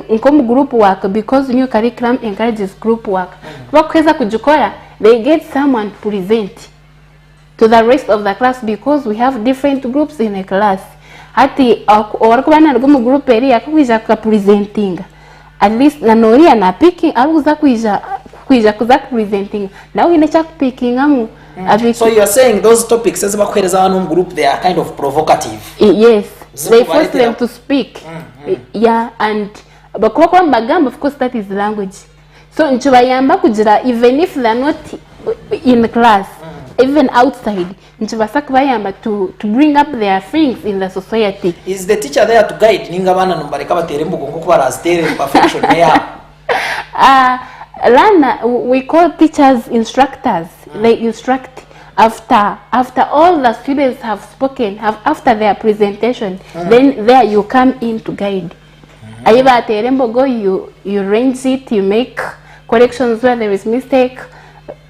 nkomu group work because new curriculum encourages group work bakweza kujukora they get someone to present to the rest of the class because we have different groups in a class hati orakubana ngo mu group eri yakwiza ka presenting at least na noria na picking aluza kuza presenting now inacha picking amu so you are saying those topics as bakwereza abantu mu group they are kind of provocative yes they force them to speak yeah and bakwa bagamba of course that is language so nchibayamba kugira even if they are not in class even outside nchibasakbayamba to bring up their things in the society. Is the teacher there to guide ninga bana numbareka batere mbugo nko baraztere perfection ya Lana we call teachers instructors. They instruct after all the students have spoken, after their presentation, then there you come in to guide. Ayiba atere mbugo you arrange it, you make corrections where there is mistake.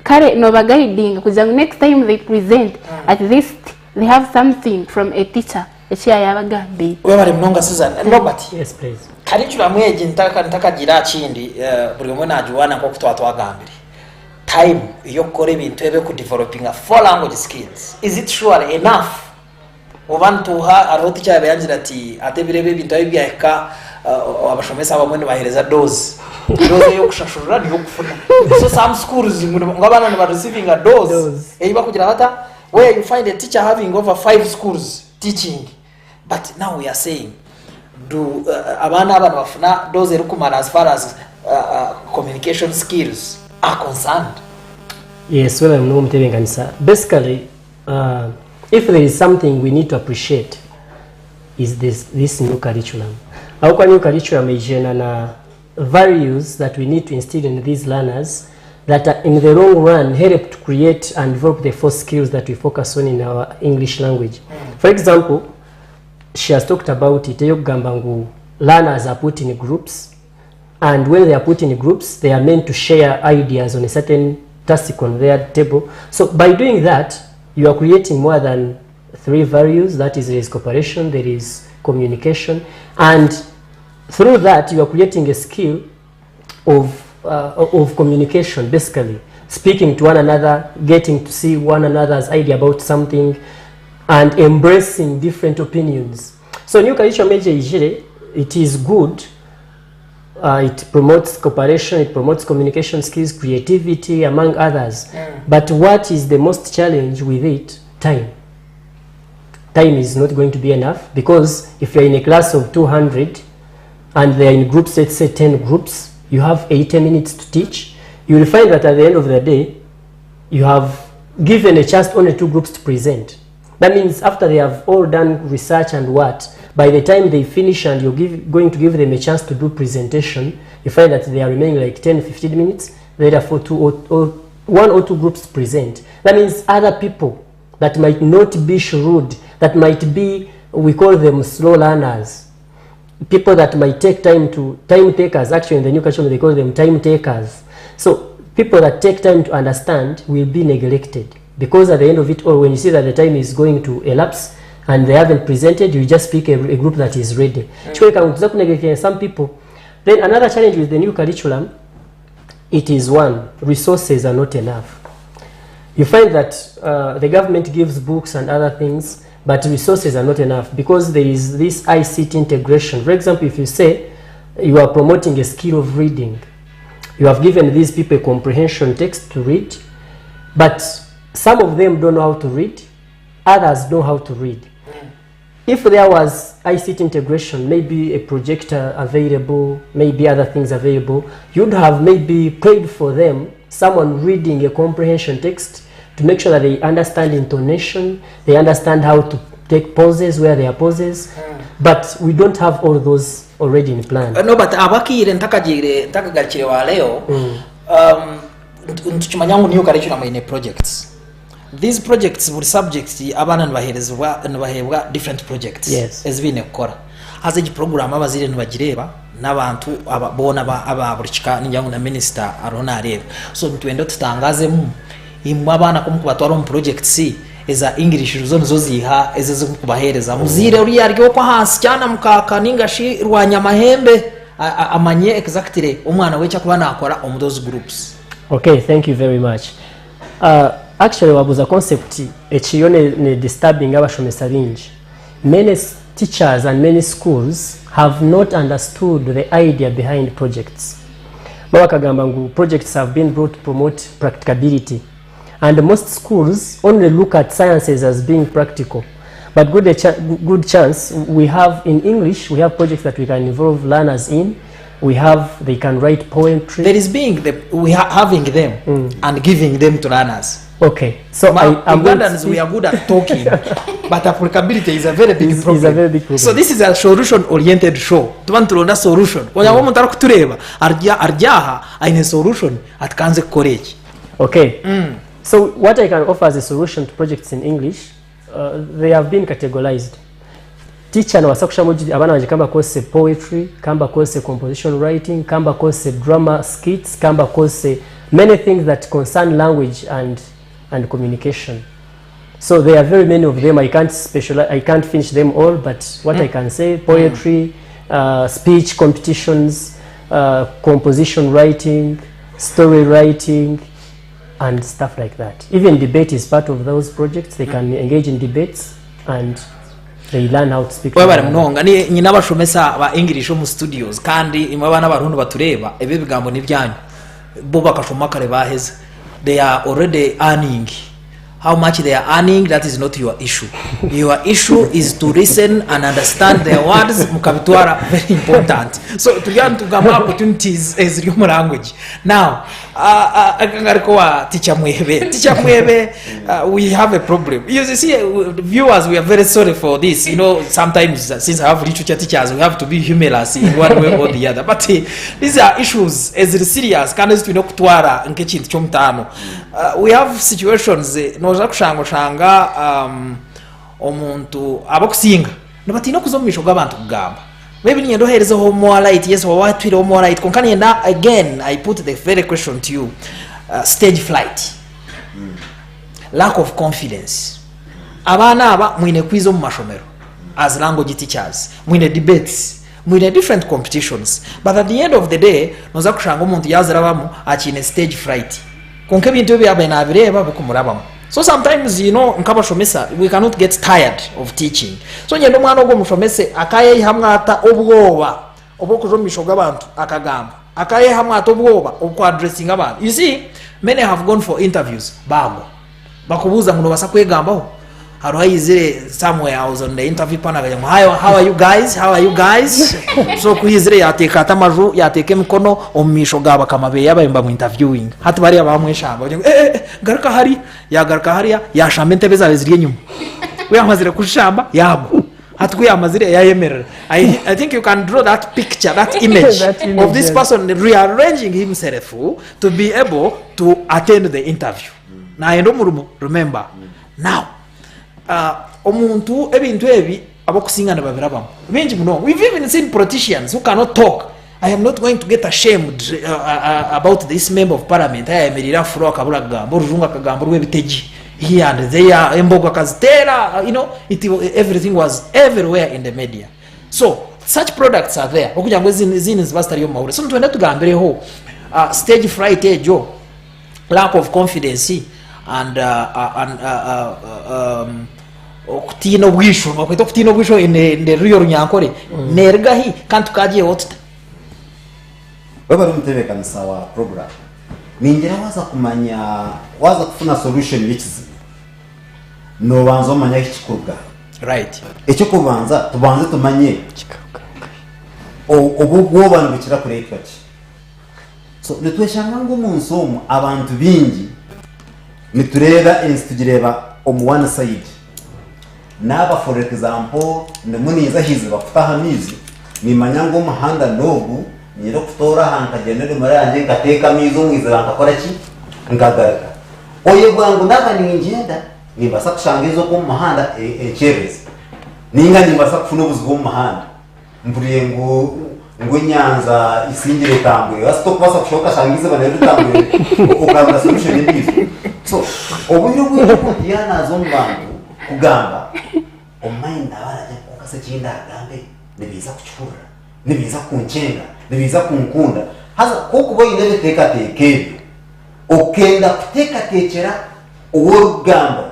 Kare no guiding kuja next time they present at least they have something from a teacher echiya yabagambi wewe mnonga Susan Robert yes please curriculum yeje ntaka gira chindi buri mwe najuwana ko kutwatwagambire time iyo kore bintu ebe ku developing a four language skills is it sure enough ubantu ha aroti cyabe yangira ati atebirebe bintu abibyaka abashomesa bamwe bahereza dose yo kushashurura niyo kufuna so some schools ngabana ne receiving a dose eyiba kugira hata where you find a teacher having over 5 schools teaching but now we are saying do abana bafuna dose rukumara as far as communication skills are concerned. Yes, well I'm not telling basically if there is something we need to appreciate is this new curriculum. Our new curriculum is na values that we need to instill in these learners that are in the long run help to create and develop the 4 skills that we focus on in our English language. For example, she has talked about it. Learners are put in groups, and when they are put in groups, they are meant to share ideas on a certain task on their table. So by doing that, you are creating more than 3 values. That is, there is cooperation, there is communication, and through that you are creating a skill of communication, basically speaking to one another, getting to see one another's idea about something, and embracing different opinions. So new curriculum it is good. It promotes cooperation, it promotes communication skills, creativity, among others. But what is the most challenge with it? Time. Time is not going to be enough, because if you're in a class of 200 and they're in groups, let's say 10 groups, you have 80 minutes to teach. You will find that at the end of the day, you have given a chance only 2 groups to present. That means after they have all done research and what, by the time they finish and you're going to give them a chance to do presentation, you find that they are remaining like 10-15 minutes, therefore 1 or 2 groups present. That means other people that might not be shrewd, that might be, we call them slow learners, people that might take time takers, actually in the new curriculum they call them time takers. So people that take time to understand will be neglected, because at the end of it all, when you see that the time is going to elapse and they haven't presented, you just pick a group that is ready. Some people. Then another challenge with the new curriculum, it is one, resources are not enough. You find that the government gives books and other things, but resources are not enough, because there is this ICT integration. For example, if you say you are promoting a skill of reading, you have given these people a comprehension text to read, but some of them don't know how to read, others know how to read. If there was ICT integration, maybe a projector available, maybe other things available, you'd have maybe paid for them, someone reading a comprehension text, to make sure that they understand intonation, they understand how to take pauses where there are pauses. But we don't have all those already in plan. No, but abakire ntakagakire wa leo ntukimanyangu new curriculum in projects. These projects were subjects abana nibahebwa different projects. Yes. Ezibine gukora haza iki program abazire nibagireba n'abantu ababona ababurikika n'inyangu na minister arona areba. So ntwende tutangazemu imwe abana kumkubatwara mu projects eza English zo ziha ezo kubahereza muzire uri yaryo kwa hasi cyana mukaka ningashi rwanya mahembe amanye exactly umwana we cyakuba nakora on those groups. Okay, thank you very much. Actually wabuza concept echiyo ne disturbing abashomesa bingi. Many teachers and many schools have not understood the idea behind projects. Bakagamba ngu projects have been brought to promote practicability, and most schools only look at sciences as being practical. But good chance we have in English, we have projects that we can involve learners in. They can write poetry. There is we are having them and giving them to learners. Okay, so Ugandans, we are good at talking, but applicability is a very big problem. Is a very big problem. So this is a solution-oriented show. Tubanturonda solution. Kwa yawo mutara kutureba arjaha aine solution atkanze courage. Okay. So what I can offer as a solution to projects in English, they have been categorized. Teacher na wasakusha moji abana waje kamba course poetry, kamba course composition writing, kamba course drama skits, kamba course many things that concern language and communication. So there are very many of them. I can't finish them all, but what I can say, poetry, speech competitions, composition writing, story writing, and stuff like that. Even debate is part of those projects. They can engage in debates and they learn how to speak. Wewe mnonga ni nyina bashomesa ba English mu studios kandi imabana barundi batureba ebe bigambo ni byanyu bo bakashoma kare baheze. They are already earning. How much they are earning, that is not your issue. Your issue is to listen and understand their words. Mukabitwara, very important. So to learn to get opportunities as your language. Now, teacher Mwebe, we have a problem. You see, viewers, we are very sorry for this. You know, sometimes since I have literature teachers, we have to be humorous in one way or the other. But these are issues as serious. We have situations. Kushanga omuntu abakusinga nabatina kuzomisha gabantu kugamba maybe nyendo hereza ho more light yes wa watwira ho more light konkani na again I put the very question to you stage flight, lack of confidence. Abana aba mwine kwizo mu mashomero as language teachers, mwine debates, mwine different competitions, but at the end of the day noza kushanga umuntu yazirabamu akine stage fright konke bintu byabaye nabireba bikumurabamo. So sometimes nkabashomesa we cannot get tired of teaching. So ngendo mwana ogo mushomese akaye hamwata obwoba obokujomisho gabantu akagamba akaye hamwata obwoba obwo addressing abantu. You see, many have gone for interviews bakubuza ngo basa kwegambaho. How is it somewhere I was on the interview panel, how are you guys? So kuizire yateka atamaju yateke mkono omisho gaba kama be yabayimba mu interviewing hati bari abamweshamba garuka hari yashamba intebe zawe ziri nyuma we amazire kushamba yabo hati ku yamazire yayemerera. I think you can draw that picture, that image of this person rearranging himself to be able to attend the interview. Na endo murumo, remember now omuntu ebintu ebi abakusingana babirabamo bingi muno. We've even seen politicians who cannot talk. I am not going to get ashamed about this member of parliament. I am erira furo akabula gambo rujunga kagambo rwebiteji here and there embogo kazitera, everything was everywhere in the media. So such products are there okuja ngo zini zibastari yo mawure. So twenda tugambereho stage fright ejo, lack of confidence and okutino bwisho bakwita okutino bwisho inde ruyo runyankore nergahi kantu kagiye wotita baba rumutebe kanisa wa program ningira waza kufuna solution yikizi no banzo manya ikikurga right. Icyo kubanza tubanze tumanye obu bantu bikira kure twaki. So nitweshanga ngo munsomo abantu bingi nitureba institugireba on one side naba for example nemuniza hizi bafutaha mizi nimanya ngo umuhanda nogu nyiro kutora hankagenere maranje ngateka mizo mwizira nkakora ki ngagaruka oye bwangu naba ningenda nibasa kushangizo ko umuhanda chereza ninga nibasa kufuna ubuzgo mu muhanda mburiye ngo Nyanza isingire tambwe wasito kwasa kushoka shangize banero tambwe ukabura solution y'ibyo. So obunyo bwo yana zo mbangu kugamba omayinda baraje kokase kinda agambe nibiza kuchura nibiza kuncenga nibiza kunkunda haza koko boyine teka tekebyo okenda kuteka tekera uwogamba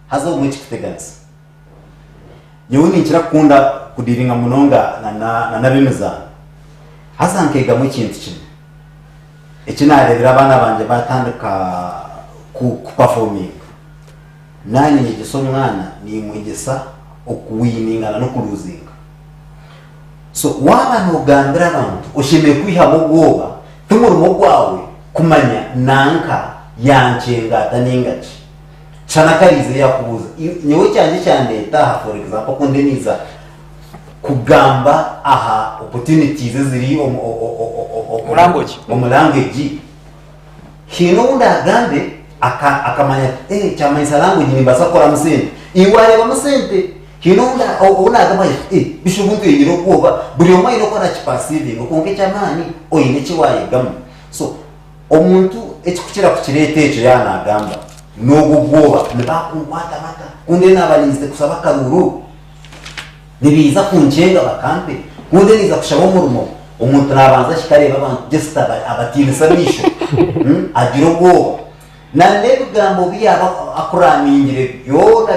haza umwe kiteganisa nyoni nkira kunda kudiringa munonga na bimeza haza nkega mu kintu kimwe ekinarebera abana banje batandika ku performing nani nyigiso mwana ni mwigesa okuwiningana no kuluzinga. So waba ntugambira abantu ushimeye kwihamo gwoba tumurimo gwawe kumanya nanka yancenga taningaci chana karize yakubuza nyewe cyanje cyane taha for example kundeniza kugamba aha opportunities ziri omulanguage hino ndagambe akamanya chama isalangu ni basa kora musente iwale ba musente hino unagamba bishubuntu yiro kuba buri omwe ino kora chipasive ukonke chamani oyine chiwaye gamu. So omuntu ekikukira kukirete ejo yana agamba n'ogugwoba nibakunkwata mata kunde n'abalinze kusaba karuru nibiza kuncenga bakampe kunde niza kushaba umurumo omuntu nabanza shikareba abantu just abatinisa agira ubwoba na nebigambo byaba akuramingire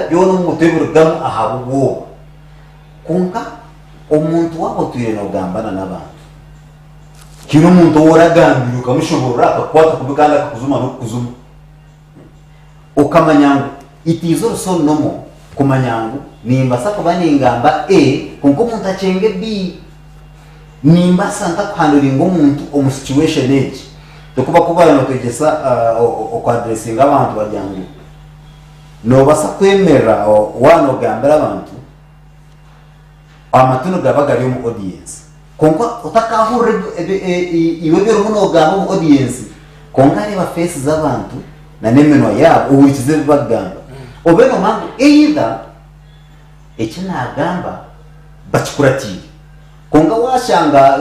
byona mutebirugamo ahaba ubwoba kunka omuntu wabo tuyire no gambana n'abantu kino umuntu woragambira ukamushobora akakwata kubikanda akakuzuma no kuzuma ukamanyangu itizo so nomo kumanyangu nimba sako baningamba kunko umuntu acenge b nimba santa kuhandura ngo umuntu omu situation age dokuba kubana no kwegesa okwadressinga abantu bajyangu no basa kwemera wano gambira abantu amatuno gabagari mu audience konka utakahura iwebero muno gamba mu audience konka reba face z'abantu na nemeno yabo uwikize bagamba obeno mangu either ekina gamba bachikurati konka washanga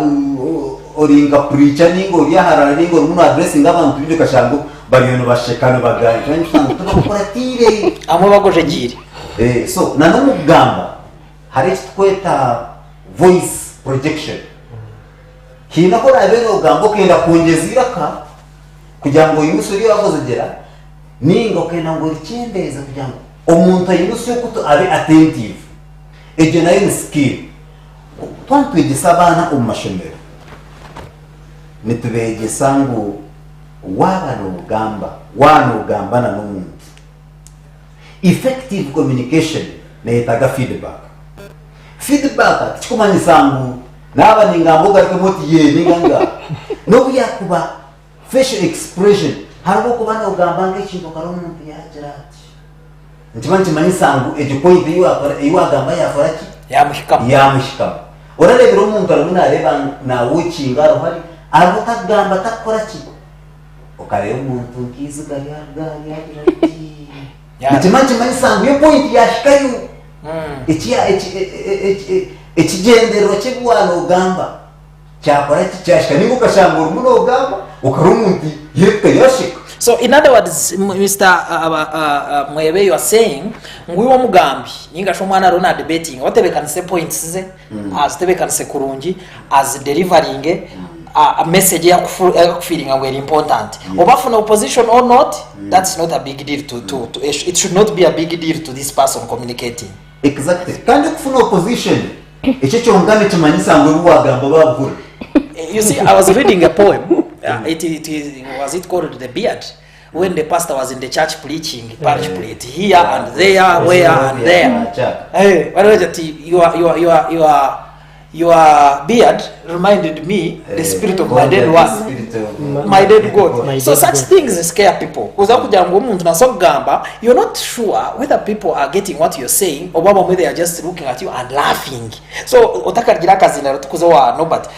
oringa preacher ningo byaharara ningo muno addressing abantu byo kashango bariyo bashekano baganje n'usanga tubakoratire amwe bagojegire so na no mugamba hari tweta voice projection kina ko rabero gambo kenda kongeziraka kugira ngo umusuri wavozegera ningo kenda ngo rikendeza kugira ngo omuntu ayinuse kuto abe attentive ejo nayo ni skill twantwigisa abana umashomero nitubegesa ngo waba wanugambana n'umuntu effective communication netaga feedback tikumanya sangu naba ningambo garike moti ye ninganga no yakuba facial expression harimo kubana ugambanga ikintu karo umuntu yajirati ntimanyi manyi sangu ejo point iwa gamba yakora ki yamushikama orarebera umuntu arimo areba na wukinga rohari arutagamba takora ki ukareba umuntu nkizigari ntimanyi manyi sangu yo point yashikayo ikigendero cy'ibwana ugamba cyakora cyashika niba ukashangura umuntu ugamba ukarumuntu yeka yashika. So in other words, Mr. Mwebe, you are saying ngwiwo mugambi ningasho mwana rona debating watebekana se points ze as tebekana se kurungi as delivering a message ya feeling very important. Obafuna opposition or not, that's not a big deal to it should not be a big deal to this person communicating. Exactly. Kandi kufuna opposition echo cyongane kimanyisa ngo bwagamba bavura. You see, I was reading a poem. It was it called The Beard, when the pastor was in the church preaching parish plate here and there, where and there. Hey, your beard reminded me the spirit of my dead one, my dead God. So such things scare people. You're not sure whether people are getting what you're saying or whether they are just looking at you and laughing. So no, but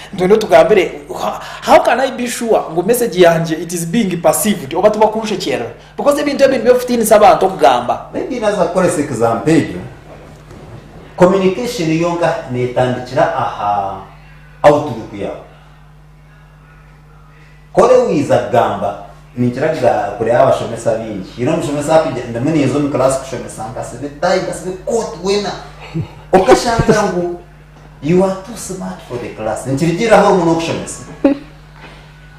how can I be sure ngo message yanje it is being perceived or batu bakurushe cyera because ibintu ebintu byo abantu kugamba maybe naza kore example communication yonga netandikira aha outlook yawe kore wiza gamba nikiraga kure abashomesa bingi mushomesa kugenda muri izo mu class kushomesa ngasibe tayi ngasibe code wena ukashanga ngo you are too smart for the class ntirijira aho umuntu kushomesa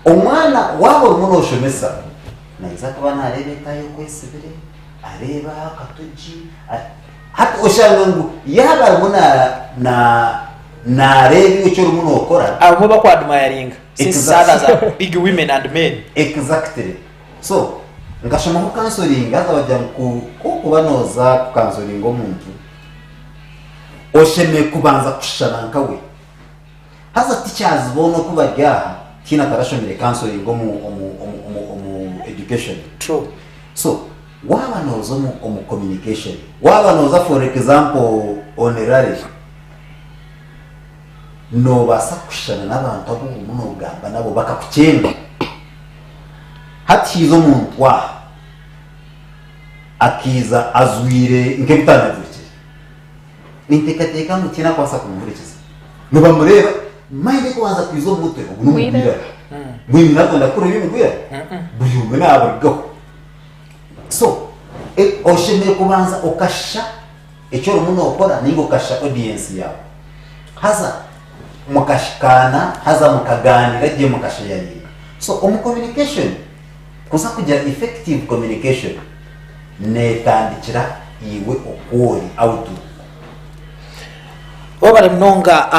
umwana wabo umuntu ushomesa naiza kuba narebe tayo kwesibire areba katuji hata ushanga ngo yaba muna na rebi ucyo umuntu ukora abo bakwa admiring since others are big women and men. Exactly. So ngashoma ku counseling azabajya kubanoza ku counseling omuntu osheme kubanza kusharanka we haza teachers bono kubajya kina karashomere counseling mu education. True. So wabanoza mu communication wabanoza for example honorary no basa kushana n'abantu abo umuntu ugamba nabo bakakucenga hatizo umuntu wa akiza azwire nke bitanavurike nintekateka mutina kwasa kumuvurikiza nuba mureba maybe kubanza kwizo mutwe ubunumubira mwimi nakunda kuri bimubira buyumwe nabo so oshimye kubanza ukasha icyo umuntu ukora ningo kasha audience yawe haza mukashikana haza mukaganira giye mukashayari. So communication kuza kugira effective communication netandikira iwe okori auto Over Mnonga,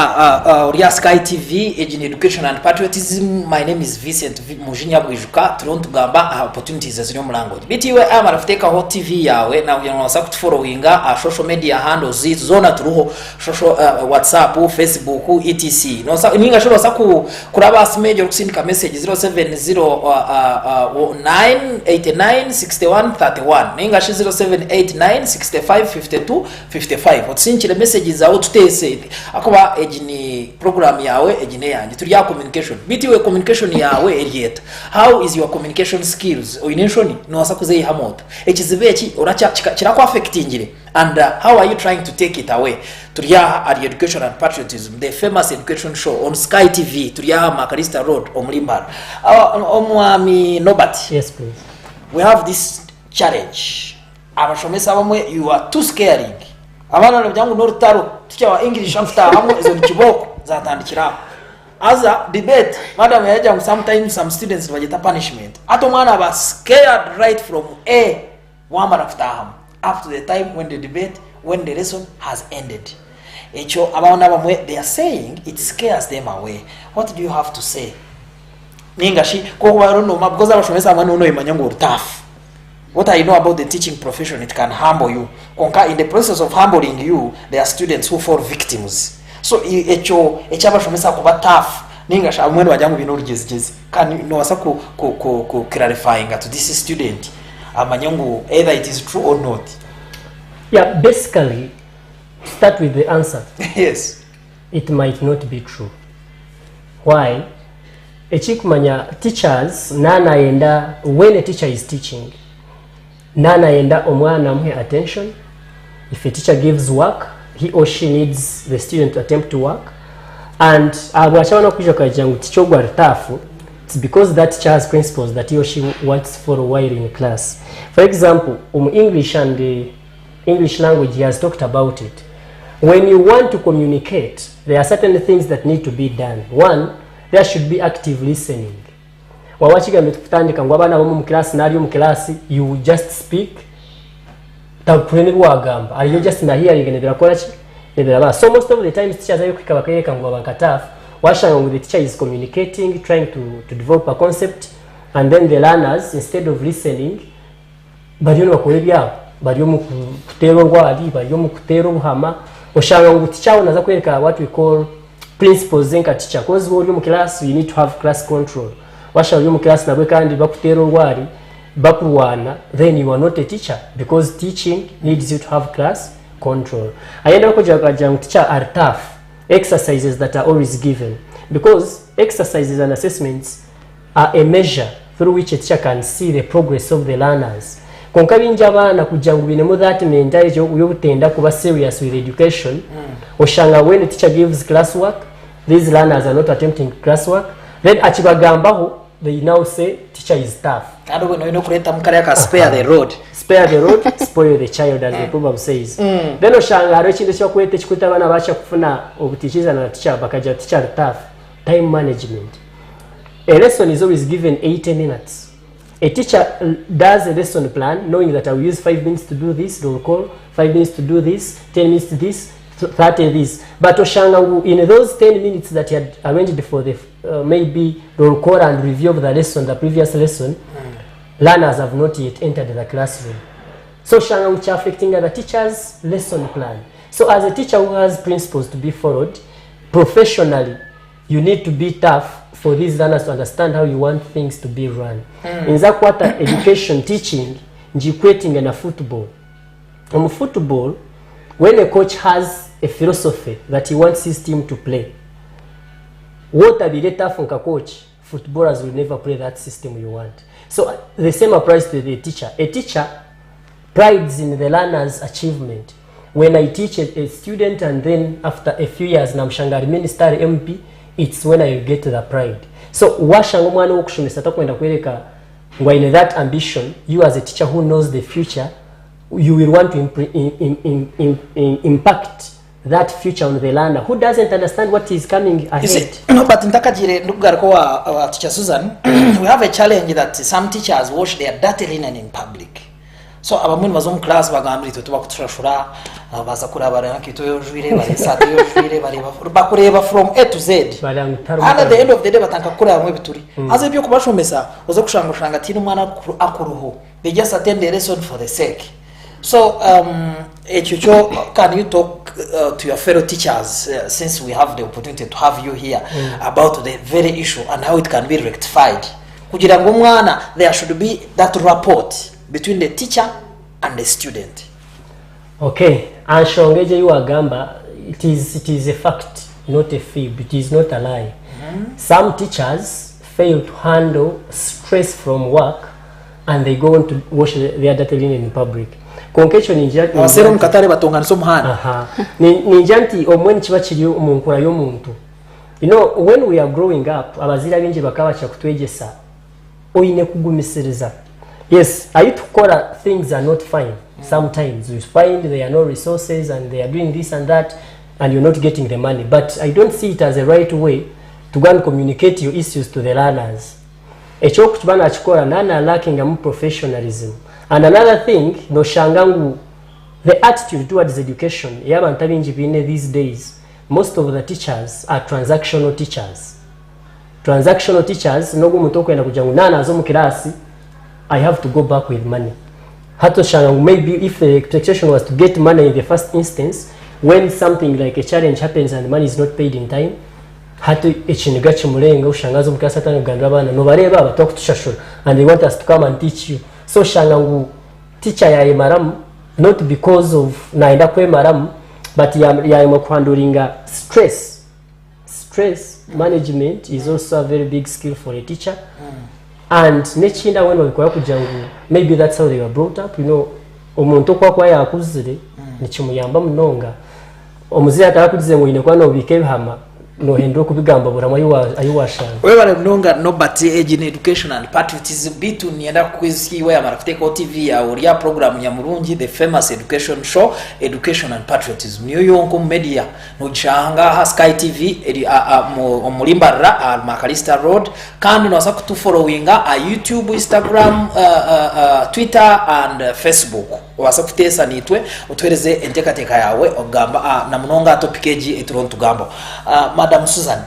Sky TV, Aging Education and Patriotism. My name is Vicent Mujinya Bwijuka. Turon tugamba opportunities as your language. Bitiwe amarafuteka hot TV yawe na uyanwasa kutufollowinga social media handles zizo zona turuho social WhatsApp, Facebook, etc. Nosa ninga shoro saku kuraba smage kusindika message 07098966131. Ninga shi 0789655255. Otsinchire messages za tutese akuba ejini program yawe ejine yanjye turiya communication bitiwe communication yawe elieta. How is your communication skills oineshoni no asakuze hamota ekizibeki oracha kirakwa affectingire and how are you trying to take it away? Turiya at Education and Patriotism, the famous education show on Sky TV. Turiya Makarista Road omlimbara omwami Nobati. Yes please. we have this challenge abashomesa bamwe you are too scaring abana n'abyangu n'urutaro teacher wa English after hamwe izo kiboko zatandikira as a debate madam yaje sometimes some students bageta punishment ato mwana ba scared right from a wamara after ham up to the time when the debate when the lesson has ended echo abana bamwe they are saying it scares them away. What do you have to say ningashi ko baro no mabgoza abashomesa mwana uno imanya ngo tough. What I know about the teaching profession, it can humble you. In the process of humbling you, there are students who fall victims. So echo abashomesa kuba tough ningasha mwene wajangu bintu jezi can no wasa ku clarifying to this student amanyangu either it is true or not. Yeah, basically start with the answer. Yes, it might not be true. Why? Echikumanya teachers nana yenda when a teacher is teaching nana yenda omwana muhe attention. If a teacher gives work, he or she needs the student to attempt to work, and abwachawana kuja kajangu tichogwa ritafu. It's because that teacher has principles that he or she wants for a while in class. For example, English and the English language, he has talked about it. When you want to communicate, there are certain things that need to be done. One, there should be active listening. Wawachiga metutandika ngwabana bomu class nari mu class, you just speak takurene bwagamba. Are you just na hearing and birakora ki? So most of the times teachers ayo kwikabakayeka ngwabanga tough. Washanga the teacher is communicating, trying to develop a concept, and then the learners, instead of listening, bariyo bakore byabo, bariyo mu kutero ngwali, bariyo mu kutero buhama. Oshanga ngo teacher unaza kwereka what we call principles zenka teacher, because when you mu class you need to have class control. Washanga you mu class nabwe kandi bakutero ngwali bakurwana, then you are not a teacher, because teaching needs you to have class control. Ayenda ko jaga teacher are tough. Exercises that are always given, because exercises and assessments are a measure through which a teacher can see the progress of the learners. Konkabinja bana kujangu binemu that mentality yobutenda kuba serious with education. Oshanga when the teacher gives classwork, these learners are not attempting classwork, then achibagambaho they now say teacher is tough. Ado no kuleta mukale aka spare the road. Spare the road, spoil the child, as the proverb says. Then oshanga haro chinde cyo kwete chikuta bana bacha kufuna obutichiza na teacher bakaja teacher tough. Time management. A lesson is always given 80 minutes. A teacher does a lesson plan knowing that I will use 5 minutes to do this, roll call, 5 minutes to do this, 10 minutes to this, 30 this. But oshanga in those 10 minutes that he had arranged for the maybe roll call and review of the lesson, the previous lesson, learners have not yet entered the classroom. So shanga which are affecting the teacher's lesson plan. So as a teacher who has principles to be followed, professionally, you need to be tough for these learners to understand how you want things to be run. In that quarter, education, teaching, equating and a football. On football, when a coach has a philosophy that he wants his team to play, what are the data from a coach? Footballers will never play that system you want. So the same applies to the teacher. A teacher prides in the learner's achievement. When I teach a student and then after a few years namshanga minister MP, it's when I get the pride. So washango mwana wokushomesa takwenda kwereka ngwa in that ambition, you as a teacher who knows the future, you will want to impact that future on the learner who doesn't understand what is coming ahead. You see, no, but ntakajire ndugarako wa teacher Susan, we have a challenge that some teachers wash their dirty linen in public. So abamwe bazo class bagambira tuba kuturashura baza kurabara nakito jwire bari sato jwire bari bakureba from A to Z. And at the end of the day batanka kura mwe bituri. Aze byo kubashomesa ozo kushanga tini mwana akuruho. They just attend the lesson for the sake. So Echucho, can you talk to your fellow teachers since we have the opportunity to have you here about the very issue and how it can be rectified? Kugira ngo mwana there should be that rapport between the teacher and the student. Okay, Anshongeje Yuagamba, it is a fact, not a fib, it is not a lie. Some teachers fail to handle stress from work and they go on to wash their dirty linen in public. Konkecho ninja wasero mkatare batongana so muhana. Ninjanti omweni chiba chiri omunkura y'omuntu. You know, when we are growing up, abazira bingi bakabacha kutwegesa oyine kugumisiriza. yes, ayitukora things are not fine. Sometimes you find there are no resources and they are doing this and that and you're not getting the money. But I don't see it as a right way to go and communicate your issues to the learners. Ekyokuchibana chikora nana lacking a professionalism. And another thing, no shangangu, the attitude towards education, these days, most of the teachers are transactional teachers. Transactional teachers, I have to go back with money. Maybe if the expectation was to get money in the first instance, when something like a challenge happens and money is not paid in time, and they want us to come and teach you. So shangangu teacher ya maram, not because of naenda kwe maram, but ya handling stress. Stress management is also a very big skill for a teacher. And nechinda when walikuwa kujangu, maybe that's how they were brought up. You know, omuntu kwa yakuzire nichimuyamba mnonga. Omuzire atarakugize ngo ine kwa no bike hama no hendo kubigamba burama ayuwashanga. Wewe mnonga no but age in education and patriotism bitu nienda kwisiwe ya marafiteko TV ya uria program ya Murungi, the famous education show Education and Patriotism niyo yonko media no changa Sky TV omulimbarra al Makalista Road kandi no sakutu followinga YouTube, Instagram, Twitter and Facebook wasakutesa nitwe utwereze entekateka yawe ogamba na mnonga topikeji eturontu gambo. Madam Susan,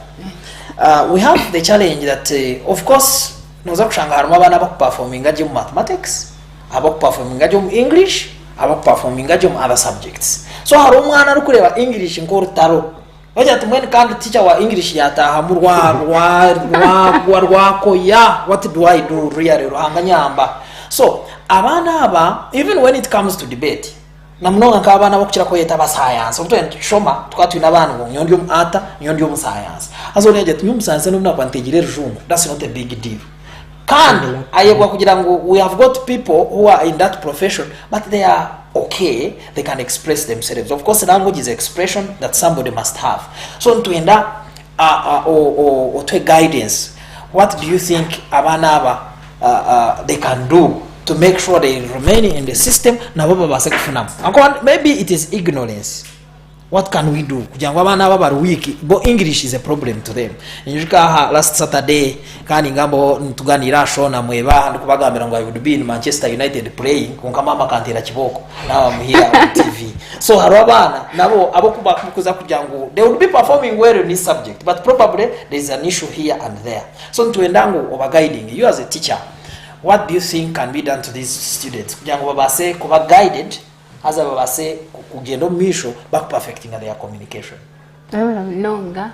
we have the challenge that of course noza kushanga harimo abana bakuperforming aje mu mathematics, abakuperforming aje mu English, abakuperforming aje mu other subjects. So hari umwana ari kureba English ngo rutaro bajya tumwe kandi teacher wa English yataha mu rwako ya what do I do really ruhanganyamba. So abana aba even when it comes to debate namnonga nkabana bakukira ko yeta ba science ubwo shoma twatwina abantu ngo nyondi mu ata nyondi mu science azonege tunyum science no nakwantegire rujungu. That's not a big deal. Kandi ayegwa kugira ngo we have got people who are in that profession but they are okay, they can express themselves. Of course language is expression that somebody must have. So ntuenda or to guidance, what do you think abana aba they can do to make sure they remain in the system na baba basekufuna? Maybe it is ignorance. What can we do? Kujangwa bana baba weak, but English is a problem to them. Injuka last Saturday kani ngambo ntuganira shona mweba ndikubagambira ngo I would be in Manchester United playing kunka mama kantira kiboko na muhira on TV. So harabana nabo abo kubakuza kujangu they would be performing well in this subject, but probably there is an issue here and there. So ntuendangu over guiding you as a teacher, what do you think can be done to these students kujangu babase kuba guided as babase kugenda misho back perfecting their communication? Nonga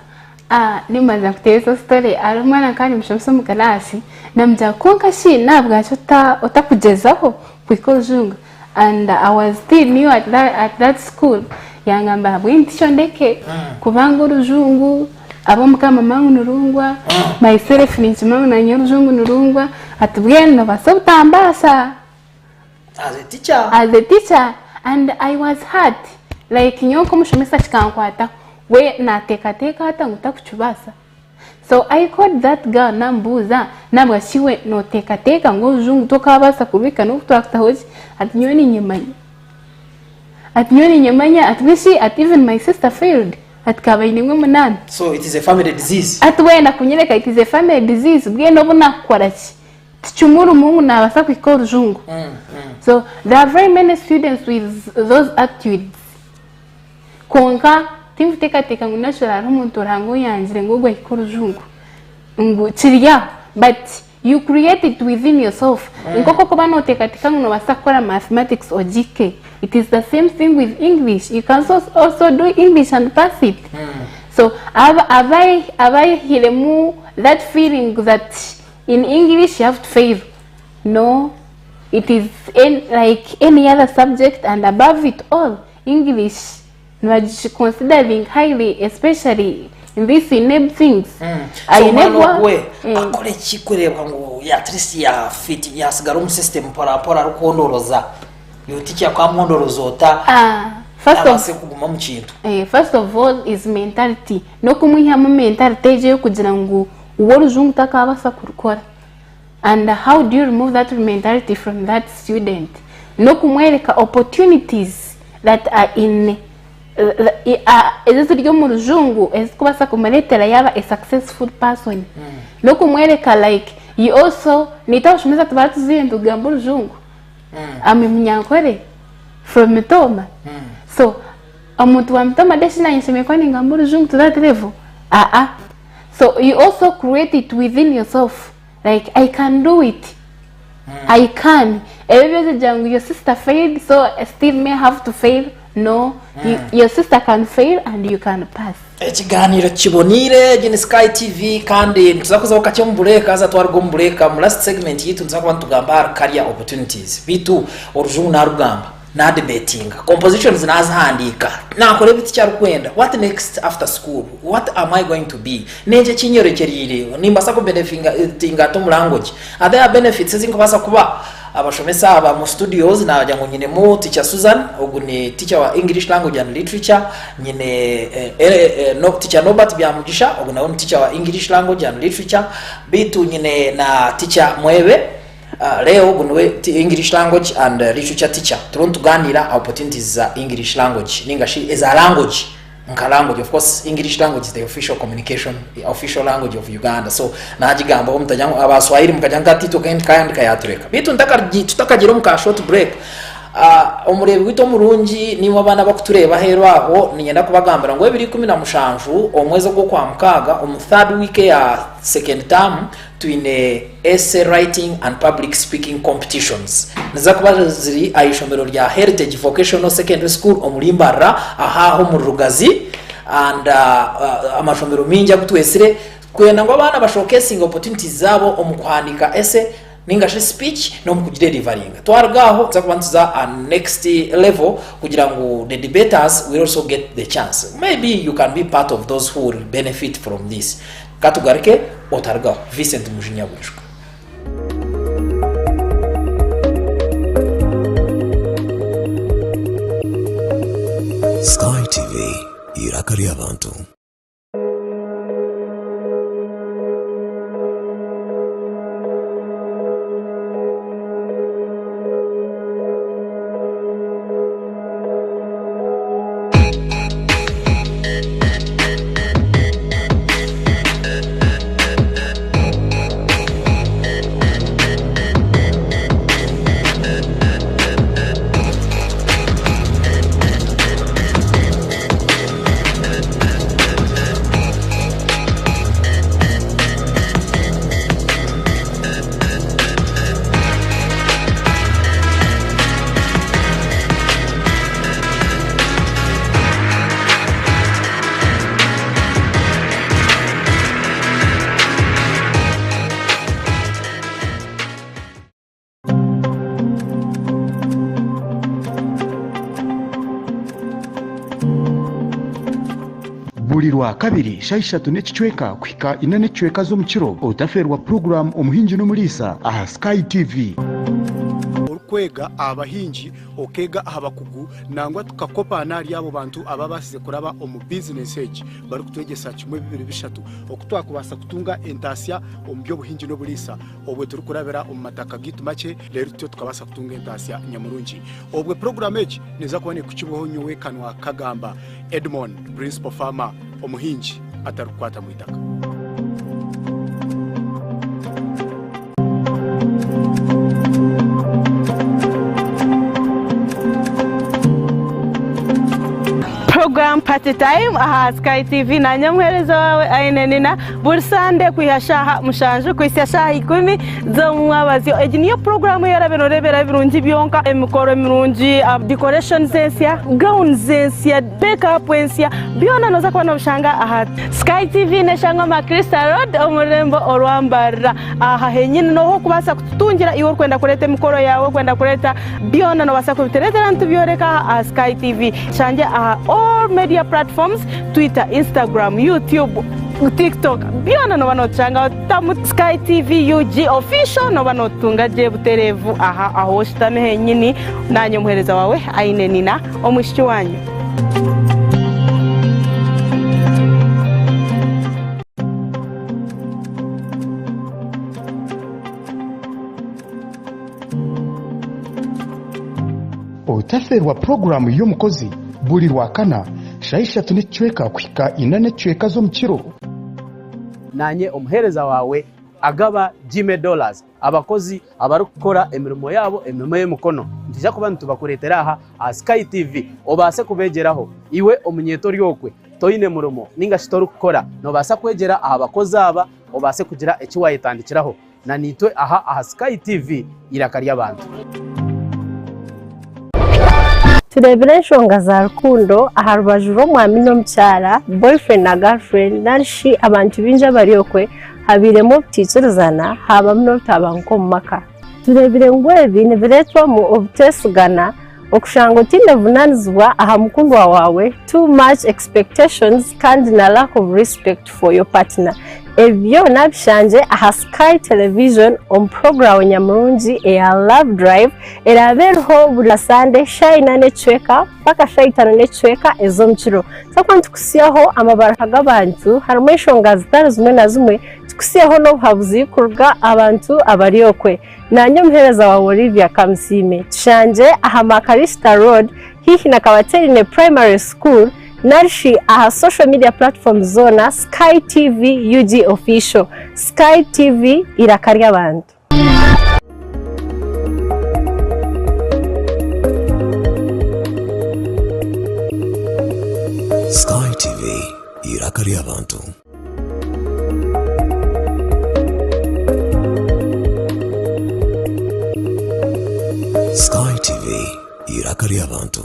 nimaza kutezo story arumwana kandi mshomso mu kalasi namja konka shi nabwa chota otakujezaho kwikozungu, and I was still new at that school yangamba bwintisho ndeke kubanga urujungu abo mukama mangu nurungwa myself ninchimangu na nyurujungu nurungwa atubwenda basubutambasa as a teacher and I was hurt like nyoko mushomesa chikankwata we na teka hata ngutakuchubasa. So I called that girl nambuza nabwa shiwe no teka ngo jungu toka basa kubika no kutwakta hoji atnyoni nyemanya atwishi at even my sister failed at kabainimwe munana. So it is a family disease. Atwenda kunyereka it is a family disease bwe no buna kwarachi tichumuru mungu na basa kwikora jungu. So there are very many students with those attitudes. Konka timuteka ngunashora rumuntu rango yanjire ngo gwa ikora jungu ngo chiriya, but you create it within yourself. Nkoko ko banoteka ngo basakora mathematics or GK, it is the same thing with English. You can also do English and pass it. So have I hilemu that feeling that in English you have to fail? No, it is like any other subject, and above it all English considering highly, especially in these enable things. I never akore chikureba ngo ya trisi ya fit ya sigarum system pora rukondoroza yo ticha kwa mondorozota. First of all is mentality. No kumwiha mu mentality je kugira ngo uwo rujungu takabasa kurukora. And how do you remove that mentality from that student? No kumwereka opportunities that are in ezo mu rujungu ezikubasa kumuletera yaba a successful person. No kumwereka like you also nitawushimiza tubatu zindu gambo rujungu. Munyankore from Mitoma. So omuntu wa Mitoma deshina yishimekwa ngambo rujungu to that level. So you also create it within yourself. Like, I can do it. I can. Your sister failed, so I still may have to fail. No, your sister can fail and you can pass. Ekiganiro kibonire gene Sky TV kandi tuzakoza wakati mu break aza twargo mu break mu last segment yitu nzakuba tugamba career opportunities bitu orujungu na rugamba na debating compositions nazahandika nakore biti cyarukwenda what next after school, what am I going to be neje kinyorekerire nimba sako benefitinga to language are there benefits zinkobasa kuba abashomesa aba mu studios na bajya ngo nyine mu teacher Susan ugu ni teacher wa English language and literature nyine no teacher Nobert bya Mugisha ugu na teacher wa English language and literature bitu nyine na teacher Mwewe leo gunwe English language and literature teacher tuganira opportunities za English language ningashi is a language language. Of course English language is the official communication, the official language of Uganda. So najigamba umutajango abaswahili mukajanga tito kandi yatureka bitu tutakagira mu short break. Umurebi wito murungi niba abana bakutureba hero aho ninyenda kubagambira ngo 2017 omwezi gwo kwa mukaga third week ya second term twine essay writing and public speaking competitions naza kuba ziri ayishomero rya Heritage Vocational Secondary School omulimbara aho mu Rugazi and amashomero mingi agutwesire kwenda ngo abana bashowcasing opportunities zabo omukwandika essay ningashi speech no mukugire delivering twargaho zakubantuza a next level kugira ngo the debaters will also get the chance. Maybe you can be part of those who will benefit from this. Katugarike otargaho Vicent Mujinya Bwijuka. Sky TV irakari abantu. buri rwa kabiri shayishatu n'ekicweka kwika ina n'ekicweka zo mu kiro otaferwa program omuhingi n'umulisa aha Sky TV. Kwega abahingi okega abakugu nangwa tukakopa nari abo bantu ababasize kuraba omu business age bari kutwegesa kimwe 2 okutwa kubasa kutunga entasya ombyo buhingi no bulisa obwe turi kurabera omu mataka gitu make rero tyo tukabasa kutunga entasya nyamurungi obwe program age neza kubone kukiboho nyowe kanwa kagamba Edmond principal farmer omuhingi atarukwata mu itaka. Program Party Time aha Sky TV na nyamwereza wawe ainenina bursande kuyashaha mushanju kwisashaha 10 zo mwabazyo niyo program yarabenorebera birungi byonka emikoro mirungi decoration zensia gown zensia makeup zensia byona noza kwa bushanga aha Sky TV neshanga ma Crystal Road omurembo orwambara aha henyine no kubasa kutungira iwo kwenda kureta emikoro yawe kwenda kureta byona no basa kubitereta ntubyoreka aha Sky TV chanje aha all media platforms, Twitter, Instagram, YouTube, TikTok. Biona no wanochanga tamu Sky TV UG official no wanotunga je buterevu aha aho shitame nyini nanyo muhereza wawe ainenina omushiki wanyu. otaferwa programu y'omukozi buli lwakana shaisha tunechweka kuhika inane chweka z'omukiro nanye omuhereza wawe agaba $10 abakozi abari gukora emirimo yabo emirimo y'umukono ntija kuba ntubakuretera aha Sky TV obase kubegeraho iwe omunyeto ryokwe toine murumo ninga shitori gukora no basa kwegera abakozi aba obase kugira ekiwayitandikiraho na nitwe aha Sky TV irakarya abantu turebere enshonga za rukundo aha rubaju rw'omwami n'omukyara boyfriend na girlfriend narishi abantu binja bariokwe habiremo obutikirizana habamu n'obutabanguka omu maka turebere ngu ebi nibiretwamu obutesigana okushanga otindevunanizibwa aha mukundwa wawe too much expectations kandi na lack of respect for your partner ebyo nabishanje aha Sky Television omu programu nyamurungi eya Love Drive erabereho buri Sunday shaina n'ecweka paka shaitano n'ecweka ez'omukiro sakwa tukusiyaho amabara g'abantu harimu enshonga zitari zimwe na zimwe tukusiyaho n'obuhabuzi kuruga abantu abariokwe nanye omuhereza wawe Olivia Kamusime tushanje aha Makarista Road hihi na Kabaterine Primary School narishi aha social media platform zona Sky TV UG official Sky TV irakarya abantu Sky TV irakarya abantu Sky TV irakarya abantu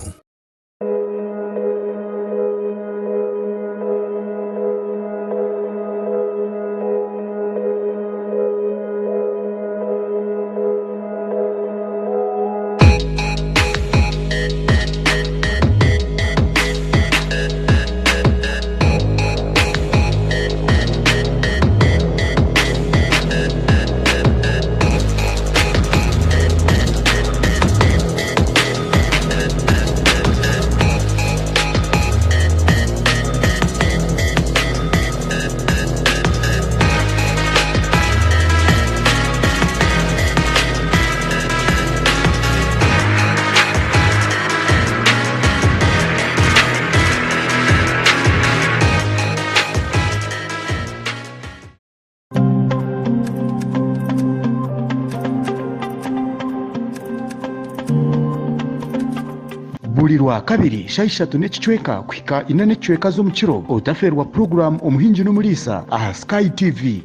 buli lwakabiri shaishatu n'ekichweka kuhika ina n'ecweka z'omukiro otaferwa program omuhingi n'omulisa aha Sky TV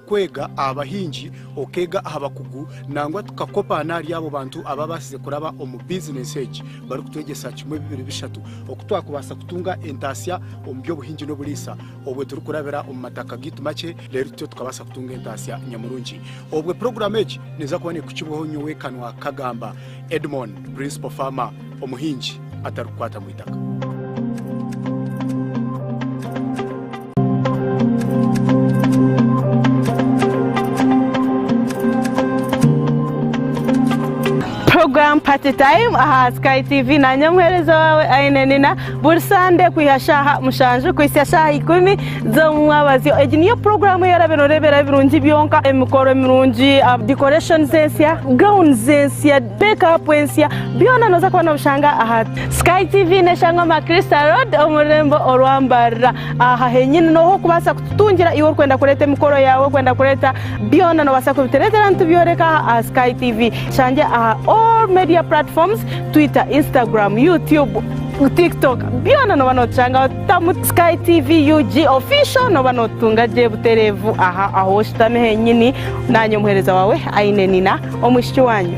kwega abahingi okega abakugu nangwa tukakopa nari abo bantu ababasize kuraba omu business age bari kutwegesa kimwe bibiri bishatu okutwakubasa kutunga entasya omu byobuhingi n'obulisa obwe turi kurabira omu mataka gitu make rero tyo tukabasa kutunga entasya nyamurungi obwe program age neza kubone kukiboho nyowe kanwa kagamba Edmond principal farmer omuhingi atarukwata mu itaka program party time aha Sky TV na nyamhereza wawe ainenina buri Sunday kuyashaha mushanju kwisashaha 10 zo mwabazio ejiniyo program yaraberebera birungi byonka emikoro mirungi decoration zensia gown zensia makeup zensia byona noza kubona bushanga aha Sky TV neshanga Makrista Road omurembo orwambara aha henyine no kubasa kutungira iwo kwenda kureta emikoro yawe kwenda kureta byona no basa kubiteretera ntubyoreka aha Sky TV shanje aha all media platforms Twitter, Instagram, YouTube, TikTok byona no banochanga tamu Sky TV UG official no banotunga je buterevu aha aho shitame henyini nanyo muhereza wawe ainenina omushiki wanyu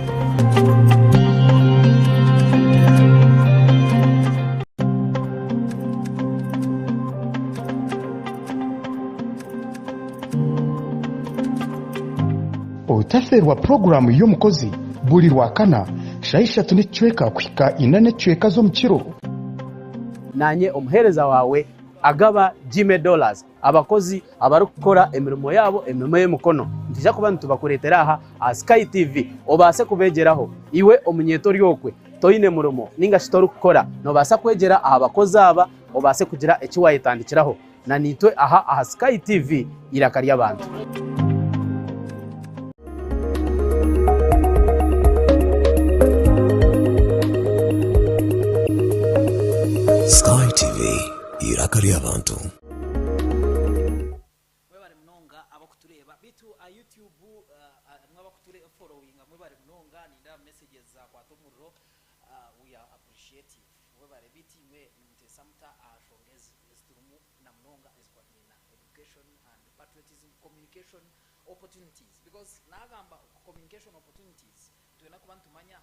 otaferwa program y'omukozi buli lwakana shaishatu n'ecweka kuhika ina n'ecweka z'omukiro nanye omuhereza wawe agaba $10 abakozi abari gukora emirimo yabo emirimo y'umukono ntija kuba ntubakuretera aha Sky TV obase kubegeraho iwe omunyeto ryokwe toine murumo ninga shitori gukora no basa kwegera abakozi aba obase kugira ekiwayitandikiraho na nitwe aha Sky TV irakarya abantu irakari abantu. Mwebale mnonga abakutureba bitu YouTube mwabakutureba following mwebale mnonga ninda messages za kwa tomuro we are appreciative. Mwebale biti mwe ntesamta ashongezi esturumu na mnonga is kwa nina education and patriotism communication opportunities because nagamba communication opportunities tuena kubantu manya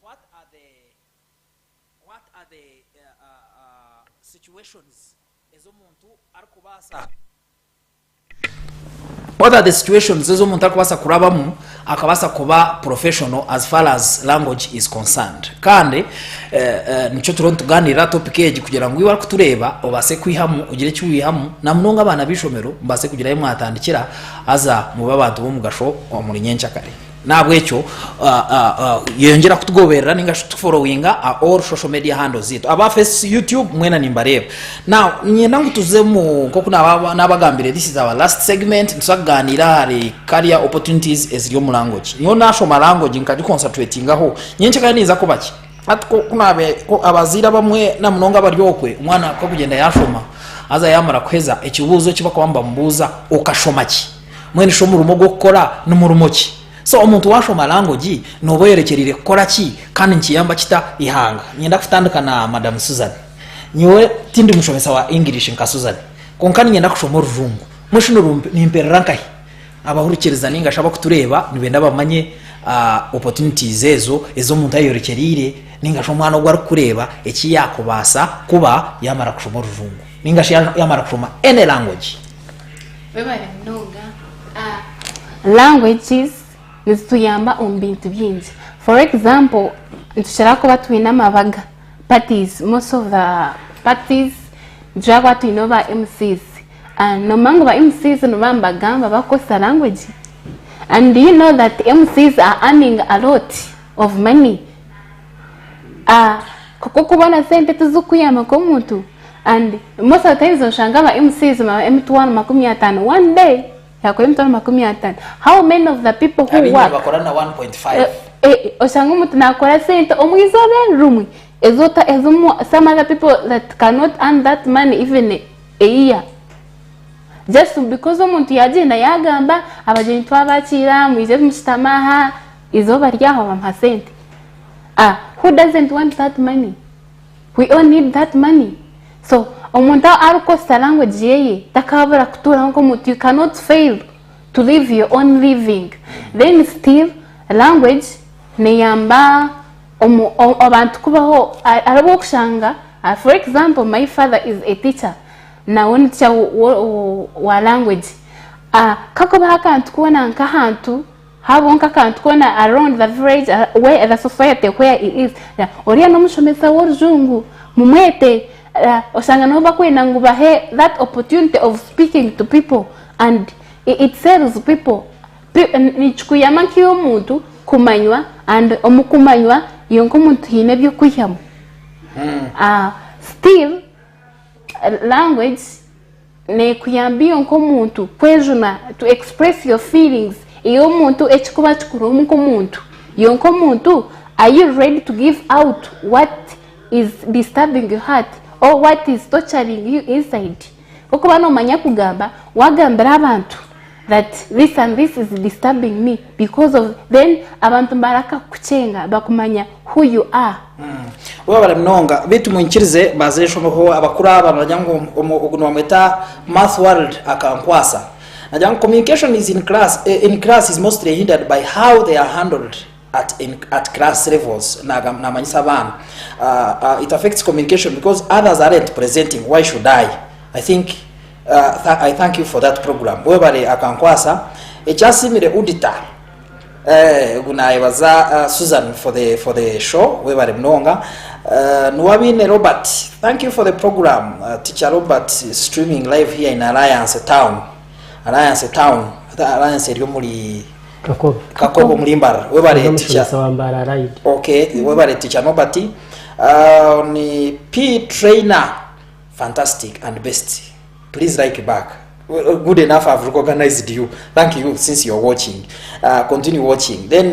what are the situations ezomuntu arikubasa what are the situations ezomuntu arikubasa kurabamu akabasa kuba professional as far as language is concerned kandi nico tuganira topic eji kugira ngo iwa kutureba obase kwihamu ugire cyuyihamu na mnonga abana bishomero mbase kugira yimwe atandikira aza mu babantu bo mugasho muri nyencyakare nabwecyo yongera kutugoberera ninga tufollowinga all social media handles zito aba face YouTube mwena nimbareba now nyenda ngutuzemu ko kuna nabagambire this is our last segment ntusaganira hari career opportunities eziryo mu language niyo national language nkadi concentrating aho nyenche kandi niza kubaki atko kunabe ko abazira bamwe na mnonga baryokwe umwana ko kugenda yashoma aza yamara kweza ekibuzo kiba kwamba mbuza ukashomaki mwene shomu rumogo gukora n'umurumoki so omuntu washoma language nobo yerekerire gukora ki kandi nkiyamba kita ihanga nyenda kutandukana Madam Susan nyiwe tindi mushomesa wa English nka Susan konkani nyenda kushoma urungu mushino nimperankai abahurikiriza ninga shaba kutureba nibenda bamanye opportunities ezo muntu ayorekerire ninga shomwana ogwa kureba eki yakubasa kuba yamara kushoma urungu ninga yamara kushoma any language bebale mnonga languages nizituyamba bintu byingi for example ntushira ko batwina mabaga parties most of the parties njagwa twinova MCs and no mango ba MCs no bamba gamba bakosa language and do you know that MCs are earning a lot of money koko kubona sente tuzukuyama ko muntu and most of the times oshanga ba MCs ma M1 50 one day yako M1 50 how many of the people who work bakorana 1.5 oshanga muntu nakora sente omwizobe rumwe ezota ezumu some other people that cannot earn that money even a year just because omuntu yagenda yagamba abageni twabakira mwize mustamaha izoba ryaho bamhasente who doesn't want that money? We all need that money. So omuntu arukosa language yeye takabura kutura nko mutu you cannot fail to live your own living. Then still language niyamba abantu kubaho arabo kushanga. For example, my father is a teacher na one teacher wa language kakoba hakantu kuona nkahantu habonka kantu kuona around the village where the society where it is oria no mushomesa worujungu mumwete osanga no bakwena ngubahe that opportunity of speaking to people and it serves people nichukuyama kiyo muntu kumanywa and omukumanywa yonko muntu hine byo kwihamu still language ne kuyambia nko muntu kwejuna to express your feelings iyo muntu ekikuba kikurumu ko muntu yonko muntu are you ready to give out what is disturbing your heart or what is torturing you inside koko bano manya kugamba wagambira abantu that this and this is disturbing me because of then abantu baraka kuchenga bakumanya who you are wabara mnonga bitu munchirize bazesho ho abakura abanyango ogunwa meta math world akankwasa najang communication is in class is mostly hindered by how they are handled at class levels na manyisa bana it affects communication because others aren't presenting. Why should I think I thank you for that program webale akankwasa echasimire udita gunayibaza Susan for the show webale mnonga nuwabine Robert, thank you for the program. Teacher Robert is streaming live here in Alliance Town eri muri Kakobo Mulimbara webale teacher okay webale teacher Nobati ni P trainer fantastic and best. Please like back good enough I've recognized you. Thank you since you're watching. Continue watching. Then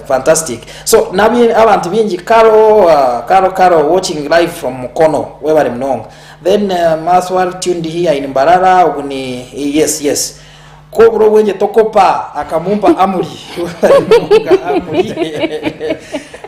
fantastic. So nami abantu bingi Karo watching live from Mukono where bari mnonga. Then Maswar tuned here in Mbarara uguni yes. Ko bro wenje tokopa akamumpa amuri.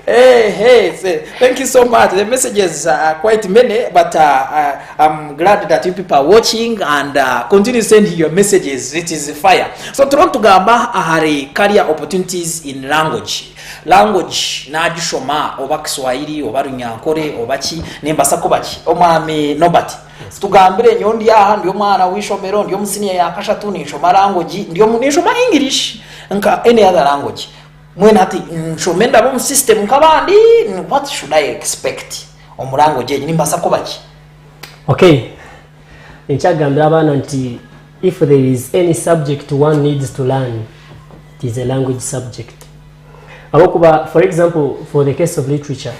Hey, thank you so much. The messages are quite many, but I'm glad that you people are watching and continue sending your messages. It is fire. So Toronto gamba ahari career opportunities in language najishoma oba Kiswahili oba Runyankore oba ki nembasa ko baki omwami nobati tugambire nyondi aha ndiyo mwana wishomero ndiyo musiniya yakashatu nishoma language ndiyo nishoma English nka any other language. When ati nshomenda bo system kabandi, what should I expect omurango je nimbasa ko baki? Okay, nchagambira abana nti if there is any subject one needs to learn, it is a language subject. Abokuba, for example, for the case of literature,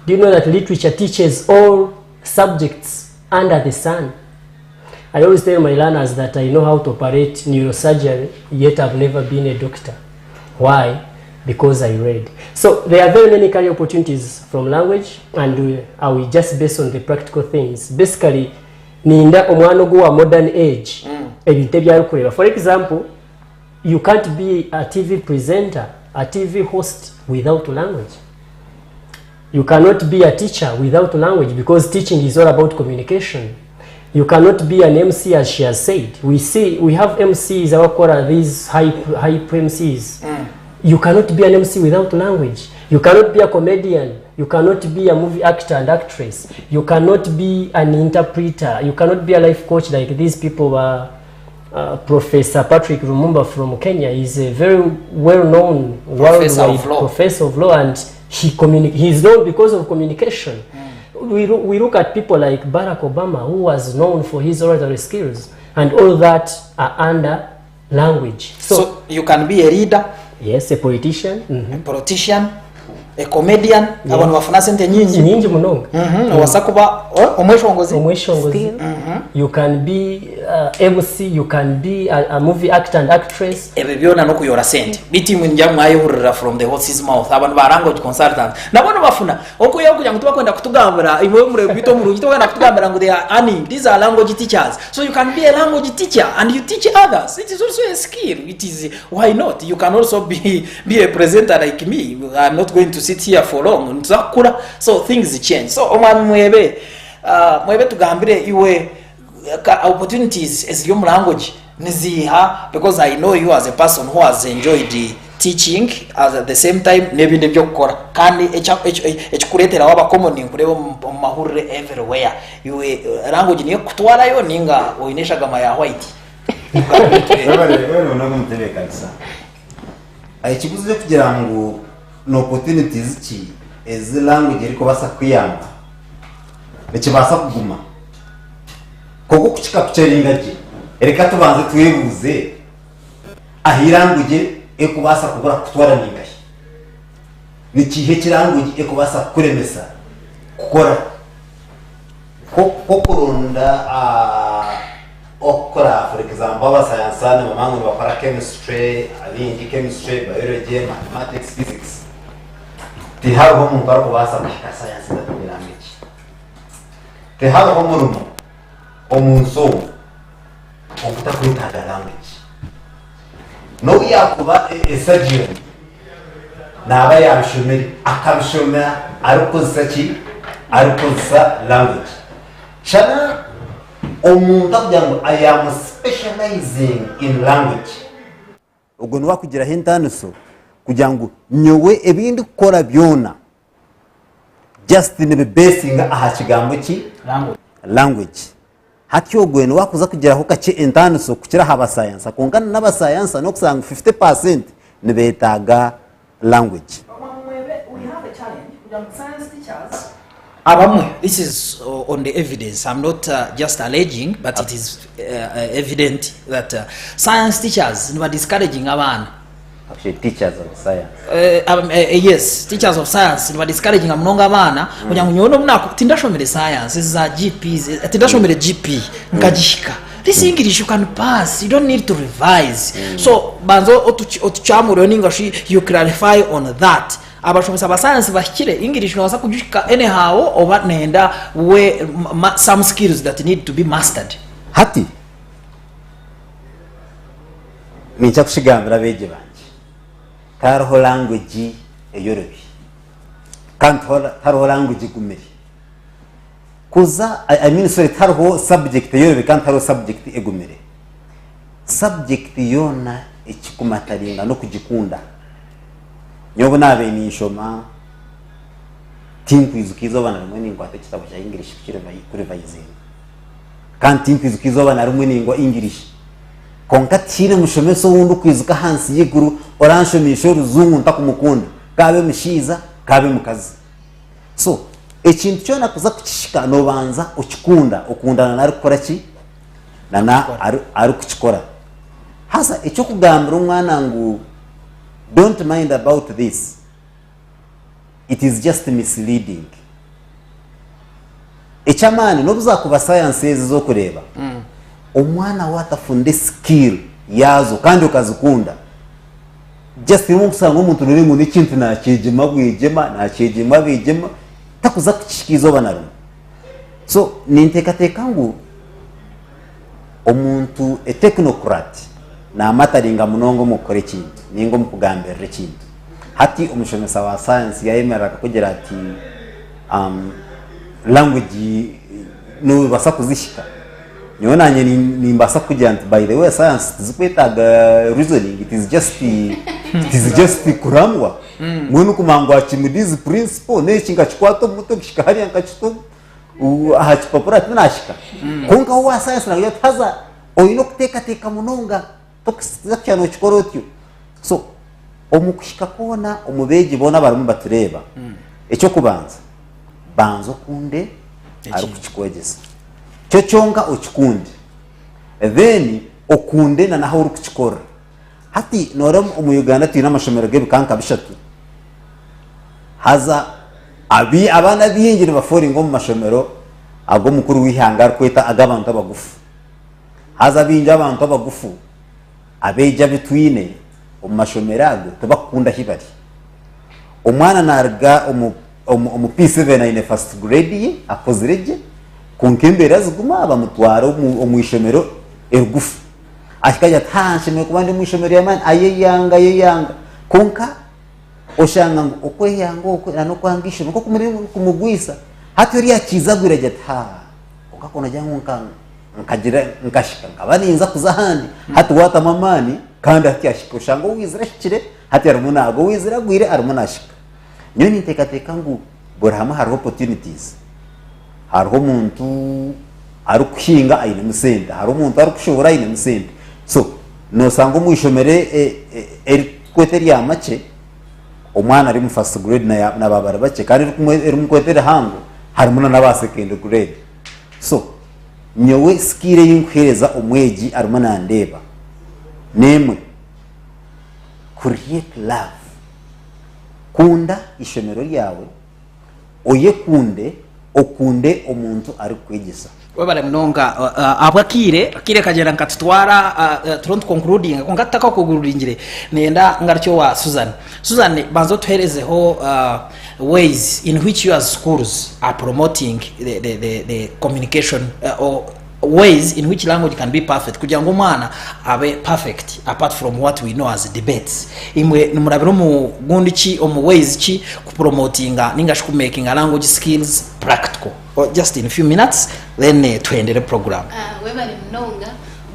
do you know that literature teaches all subjects under the sun? I always tell my learners that I know how to operate neurosurgery, yet I've never been a doctor. Why? Because I read. So there are very many career opportunities from language, and I will just base on the practical things. Basically, ninda omwana go modern age. For example, you can't be a TV presenter, a TV host without language. You cannot be a teacher without language, because teaching is all about communication. You cannot be an MC, as she has said. We have MCs, these hype MCs. You cannot be an MC without language. You cannot be a comedian. You cannot be a movie actor and actress. You cannot be an interpreter. You cannot be a life coach like these people. Professor Patrick Lumumba from Kenya is a very well-known worldwide professor of law, and he is known because of communication. We look at people like Barack Obama, who was known for his oratory skills, and all that are under language. So you can be a leader. Yes, a politician, a politician, a comedian, abantu bafuna sente nyingi munonga. Wasakuba omweshongozi. You can be MC, you can be a movie actor and actress. Ebyona no kuyora sente. Biti munja mwayihurira from the horse's mouth. Abantu barango consultant. Nabona bafuna okuya kuja ngo tubakwenda kutugambira imwe mure bito mu rugito kwenda kutugambira ngo they are earning. These are language teachers. So you can be a language teacher and you teach others. It is also a skill. It is, why not? You can also be a presenter like me. I'm not going to sit here for long. So things change. So mwebe tugambire iwe opportunities as your language niziha, because I know you as a person who has enjoyed the teaching at the same time nebinde byo gukora kandi ekukuretera waba common kureba mahurire everywhere. Iwe language niyo kutwara yo ninga oinesha gama ya white. Wewe unagomtebeka kabisa. Aikiguze kugira ngo no opportunities ki ezi language ariko basa kwiyamba nekibasa kuguma koko kuchikapicharinga je ereka tubanze twebuze ahiranguye ekubasa kubura kutwara ningahe nikihe kiranguye ekubasa kuremesa gukora kokoronda okora for example abasayansana mamangu bakora chemistry abindi chemistry biology mathematics physics tiharo mu barako basa kwiga science na language tiharo mu rumo omunso okutakwita language no yakuba surgeon naba yabishomeri akabishomera arikosa language chana omuntu abyango I am specializing in language ubwo nwa kugira hintanuso kugira ngo nyowe ebindi gukora byona just in the basing aha kigambo ki language hakyo gwen wakuza kugira ho kace intanuso kukira haba science akongana n'aba science no kusanga 50% nibetaga language. We have a challenge with science teachers. This is on the evidence. I'm not just alleging, but it is evident that science teachers were discouraging abana. Actually, teachers of science. Yes, teachers of science were discouraging amnonga abana. Kugira ngo nyono muna tindashomere science za GPs, tindashomere GP nkagishika. this English you can pass, you don't need to revise. So banzo otuchamuro ningashi you clarify on that. Abashomesa ba science bashikire English no kujika anyhow oba nenda we some skills that need to be mastered. Hati ninja kushigambira beje banje tarho language eyorobi can't tarho language kumeri kuza I mean sorry tarho subject eyorobi can't tarho subject egumere subject yona ekikumataringa no kujikunda nyobo nabe ni shoma tinkwizukizo bana rumwe ningo atekitabo cya English kuri vayizini kandi tinkwizukizo bana rumwe ningo English konka tire mushomeso wundi kwizuka hansi yiguru oranshomisho ruzungu ntakumukunda kabe mushiza kabe mukazi so ekintu cyo nakuza kukishika no banza ukikunda ukundana nari gukora ki nana ari kukikora hasa icyo kugambira umwana ngo don't mind about this, it is just misleading. Echamani nobuza kuba sciences zo kureba umwana watafunde skill yazo kandi ukazikunda just irimo kusanga umuntu ruri mu n'ikintu nakejema bwijema nakejema bijema takuza kucishikizo banaru so nintekateka ngo omuntu a technocrat na amataringa munongo mukore kintu ningo mukugambira kintu hati umushomesa wa science yayemera kugira ati language no basa kuzishika niyo nanye nimbasa kugira ati by the way science zikwetaga reasoning it is just kuramwa muntu kumangwa chimidizi principle nekinga chikwato muto kishika hari ankachito ahachipapura tunashika konka wa science nayo taza oyino kuteka munonga tokizakyano chikorotyo so omukushika kona omubeji bona baramu batureba echo kubanza banzo kunde ari kuchikwegesa cyo cyonga uchikunde then okunde na naho uri kuchikora hati noram umuyuganda tuna amashomero gebikanka bishatu haza abana biyengire bafori ngo mu mashomero ago mukuru wihangara kweta agabantu abagufu haza binja abantu abagufu abeja bitwine umashomerago tubakunda hibari umwana narga umu P7 na first grade akozireje kunkembere aziguma abamutwara umwishomero erugufu ashikaja tanshime kubandi mwishomero yamani ayeyanga konka oshanga okweyango okwe nanokwangisha nuko kumugwisa hati yari yakizagwira jata ukakona jangu nkagira nkashika ngabaninza kuzahandi hati wata mamani kandi hati ashika ushanga wizirashikire hati aramunago wiziragwire aramunashika nyo nitekateka ngo borahama hari opportunities hari umuntu ari kushinga ayine musenda hari umuntu ari kushobora ayine musenda so no sango mwishomere kweteri yamace umwana ari mu first grade na babara bace kandi eri mu kweteri hango hari muna na ba second grade so nyowe skire yinkwireza umweji arimo nandeba nemwe create love kunda ishomero yawe oye kunde okunde omuntu ari kwegesa webale mnonga abakire kagera nkatutwara turonto concluding ko ngataka kugurungire nenda ngarcyo wa Susan banzo tuherezeho ways in which your schools are promoting the communication or ways in which language can be perfect kugira ngo umwana abe perfect apart from what we know as debates imwe numurabiro mu gundi ki omu ways ki ku promotinga ningash ku making a language skills practical or just in a few minutes then tuendele program webale mnonga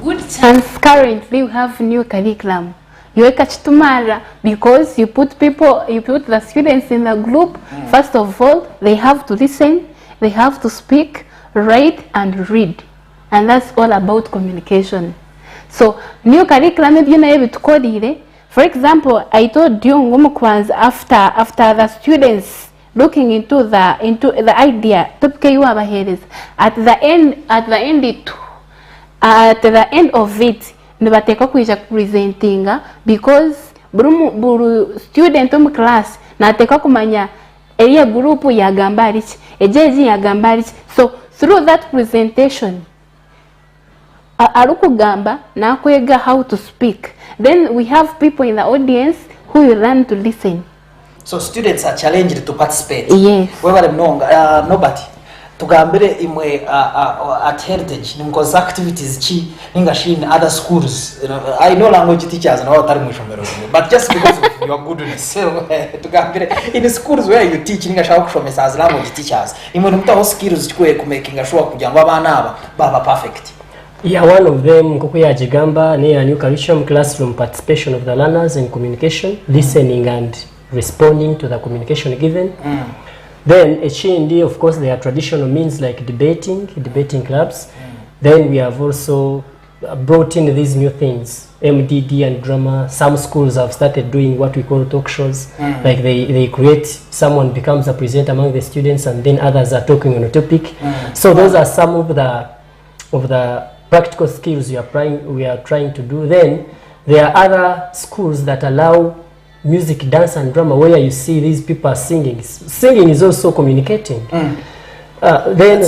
good chance currently we have new curriculum yoeka chitumara because you put the students in the group first of all they have to listen, they have to speak, write and read. And that's all about communication. So new curriculum bitukodire. For example, I told you after the students looking into the idea topic you have ahead at the end of it nibateka kuija presenting because buru student mu class nateka kumanya area group ya gambarichi ejeji ya gambarichi so through that presentation arukugamba nakwega how to speak, then we have people in the audience who will learn to listen. So students are challenged to participate. Yes. Webale mnonga nobody tugambire imwe at heritage nimkoza activities chi ninga shi in other schools. I know language teachers na watari mwishomero, but just because of your goodness, so tugambire in schools where you teach ninga shawo kushomesa as language teachers imwe nimutaho skills chikwe ku making sure kugira ngo abana aba baba perfect. Yeah, one of them nkoko ya jigamba ne a new curriculum classroom participation of the learners in communication, listening and responding to the communication given. Then HND, of course, there are traditional means like debating clubs. Then we have also brought in these new things, MDD and drama. Some schools have started doing what we call talk shows. Like they create, someone becomes a presenter among the students and then others are talking on a topic. So those are some of the practical skills we are trying to do. Then there are other schools that allow music, dance and drama where you see these people are singing. Singing is also communicating. Then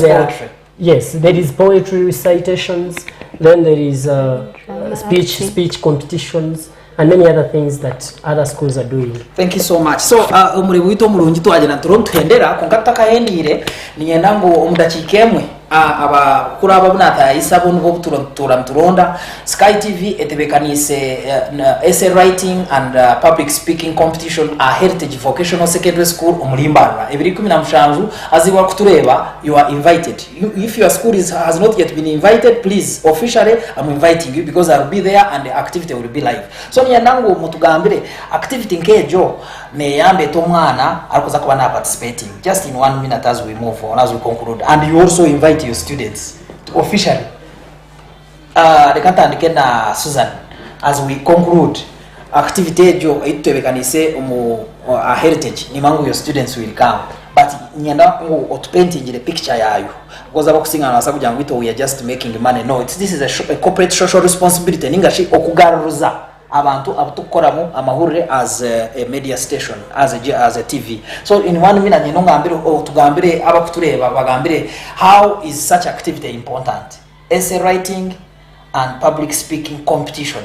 poetry. Yes, there is poetry recitations, then there is speech competitions and many other things that other schools are doing. Thank you so much. So umuri wito mulungi twagenda turonthendera konkataka henire ninyenda ngo omudakikemwe aba kuraba bunata isabo nubo turonda Sky TV etebekanise essay writing and public speaking competition a heritage vocational secondary school umulimbara ebiri 17 aziwa kutureba. You are invited. If your school has not yet been invited, please officially I'm inviting you because I'll be there and the activity will be live. So ninyenda ngo mutugambire activity nkejo ne yambe to mwana alikoza kuba na participating just in 1 minute as we move on, as we conclude, and you also invite your students to officially rekatandike na Susan as we conclude activity ejo itubekanise a heritage ni mangu your students will come, but nyenda ngo otupainting the picture yayo because abakusinga nasa kugira ngo we are just making money. No, this is a corporate social responsibility ningashi okugaruza abantu abatukoramo amahurire as a media station, as a TV. So in 1 minute nino ngambire tugambire abakutureba bagambire how is such activity important, essay writing and public speaking competition.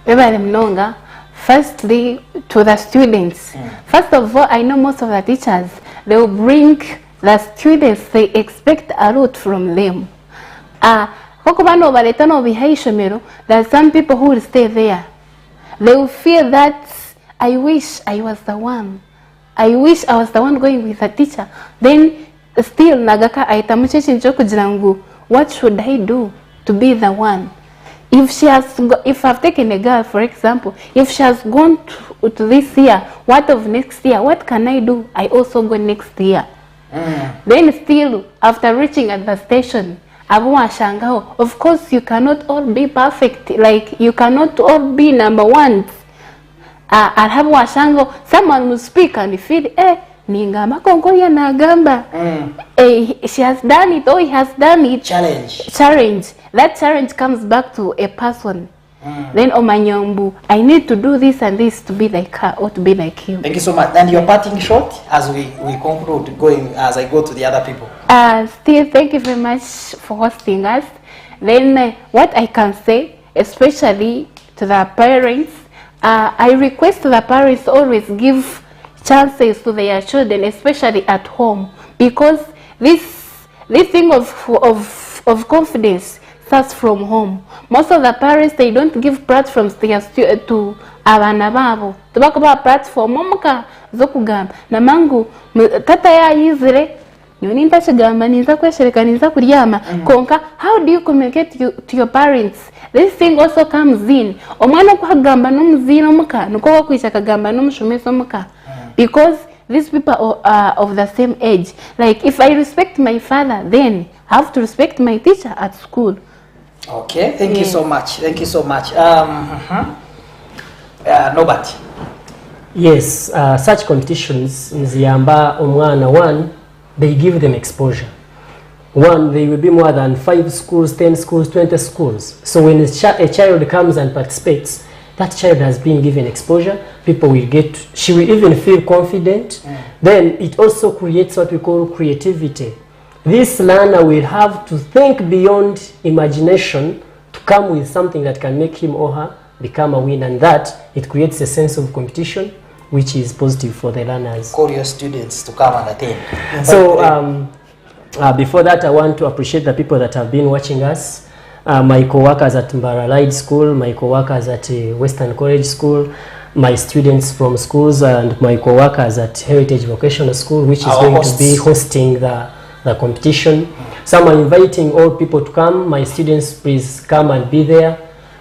Bebale mnonga, firstly to the students. First of all, I know most of the teachers, they will bring the students, they expect a lot from them. There are some people who will stay there. They will feel that I wish I was the one. I wish I was the one going with a teacher. Then still nagaka aitamuchechi njoku jirangu. What should I do to be the one? If I've taken a girl, for example, if she has gone to this year, what of next year? What can I do? I also go next year. Then still after reaching at the station, of course you cannot all be perfect, like you cannot all be number one. Someone will speak and feel ningama kongoya na gamba. She has done it or he has done it. Challenge. That challenge comes back to a person. Then omanyombu, I need to do this and this to be like her or to be like him. Thank you so much. And your parting shot as we conclude, going as I go to the other people. Still, thank you very much for hosting us. Then what I can say, especially to the parents, I request the parents always give chances to their children, especially at home, because this thing of confidence starts from home. Most of the parents, they don't give platforms to abana babo. Tubakaba platform omuka zokugamba namangu tata ya yizire nyoni ntashigamba niza kweshereka niza kuryama konka. How do you communicate to your parents? This thing also comes in. Omwana kwagamba nomuzino muka nuko kwisa kagamba nomushomeso muka, because these people are of the same age. Like if I respect my father, then I have to respect my teacher at school. Okay, thank you so much. Thank you so much. Nobody. Yes, such competitions nziyamba omwana one, they give them exposure. One, they will be more than 5 schools, 10 schools, 20 schools. So when a child comes and participates, that child has been given exposure. People will she will even feel confident. Then it also creates what we call creativity. this learner will have to think beyond imagination to come with something that can make him or her become a winner, and that it creates a sense of competition which is positive for the learners. Call your students to come and attend. So before that, I want to appreciate the people that have been watching us. My co-workers at Mbaralide School, my co-workers at Western College School, my students from schools, and my co-workers at Heritage Vocational School, which is going to be hosting the competition. So I'm inviting all people to come. My students, please come and be there.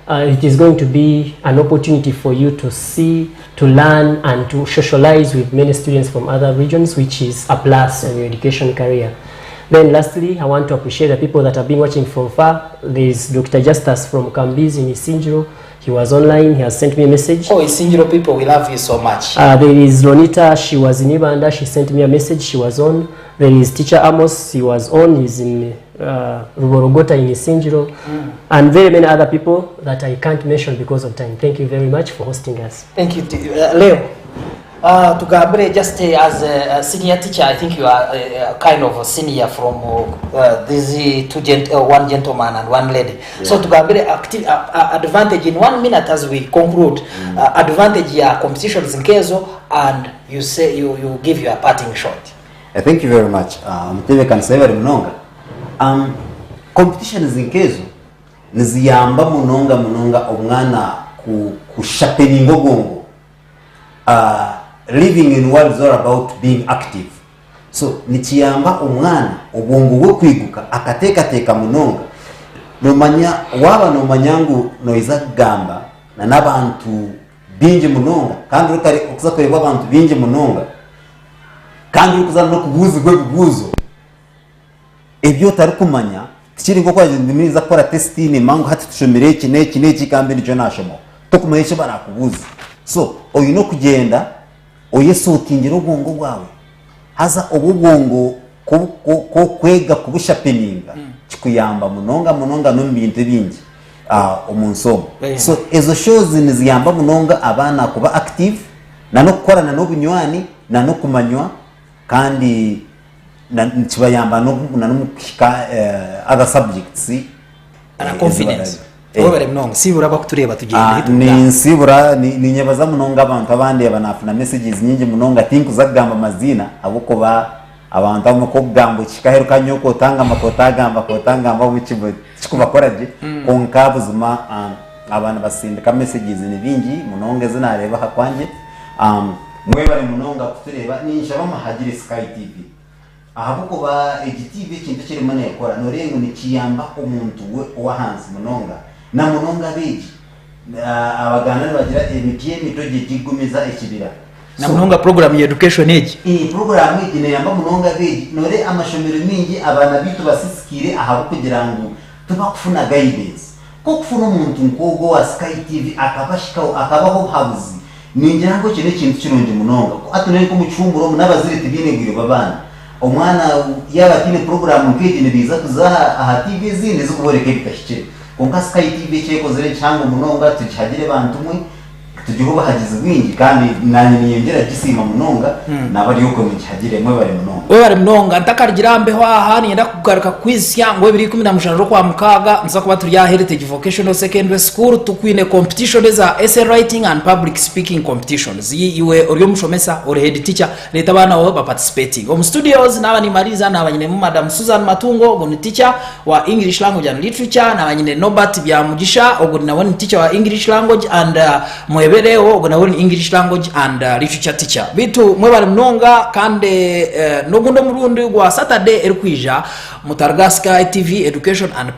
It is going to be an opportunity for you to see, to learn, and to socialize with many students from other regions, which is a plus in your education career. Then lastly, I want to appreciate the people that have been watching from far. There is Dr. Justus from Kambizi in Isinjiro. He was online, he has sent me a message. Oh, Isinjiro people, we love you so much. There is Ronita, she was in Ibanda, she sent me a message, she was on. There is Teacher Amos, he was on, he's in Ruborogota in Isinjiro. And very many other people that I can't mention because of time. Thank you very much for hosting us. Thank you, Leo. To Gabriel, just as a senior teacher, I think you are kind of a senior from these one gentleman and one lady. Yeah. So to Gabriel, advantage in 1 minute as we conclude, advantage ya competitions in Kezo, and you say you give you a parting shot. Thank you very much. Mtebe can say very mnonga. Competitions in Kezo niziyamba munonga omwana ku sharpening ogongo. Living in world is all about being active. So nichiyamba umwana obwongo bwo kwiguka akatekateka munonga nomanya waba nomanyangu noiza gamba na nabantu binje munonga kandi ukari okuza kureba abantu binje munonga kandi ukuza no kubuzi gwe bubuzo ebyo tari kumanya tikiri ngo kwaje ndimiza gukora testine mangu hati tushomere iki kambe nico nashomo tokumayesha barakubuza. So oyino kugenda oyesotingira ubwongo bwawe haza ububwongo ko kwega kubushapeninga kikuyamba munonga no mbintu bingi omunsomo. So ezo shows niziyamba munonga abana kuba active na no gukorana no bunywani na no kumanywa kandi kibayamba no mukika other subjects and confidence. Wewe mnonga sibura bakutureba tugende ni sibura ni nyabaza munonga abantu abandi abanafuna messages nyingi munonga think uzagamba mazina abuko ba abantu amukogamba kikaheruka nyoko tanga makotagamba mukibo kikubakoraje konka buzuma abana basindika messages ni bingi munonga zinareba hakwanje mwebare munonga kutureba ninjaba mahagire Sky TV ahabuko ba EGTV kintu kiri mane yakora norengo ni kiyamba umuntu we owahanze munonga na munonga beji abagana bagira MPM mitoje jigumiza ekibira na munonga program ya education age program ine yamba munonga beji nore amashomero mingi abana bitu basisikire ahabu kugira ngo tubakufuna guidance ko kufuna umuntu nkogo wa Sky TV akabashika akabaho habuzi ningira ngo kine kintu kirungi munonga ko atunere ko mucumburo n'abaziriti binegwire babana omwana yabatine program nk'egine biza kuzaha aha TV zindi zukuboreke bikashikire konka Sky TV cheko zire chango munonga tukihagire bantu mwe tugiho bahagize bwingi kandi nanye niyengera gisima munonga nabari yuko mukihagire mwe bari munonga ntakagirambe aha niyenda kugaruka kwizya ngo 2015 kwa mukaga nza kuba turi ya Heritage Vocational Secondary School tukwine competition za essay writing and public speaking competitions iwe oryo mushomesa ore head teacher leta bana bo participating om studios nabani mariza nabanyine mu Madam Susan Matungo ngo ni teacher wa English language and literature nabanyine Nobert bya Mugisha ngo nawe ni teacher wa English language and Mwebeleo ngo nawe ni English language and literature teacher bitu mwe bari mnonga kandi nogundo murundi gwa Saturday erikwija mutarga Sky TV education and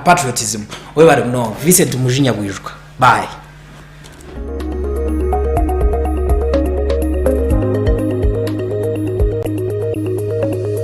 patriotism we bari mnonga Vicent Mujinya Bwijuka bye.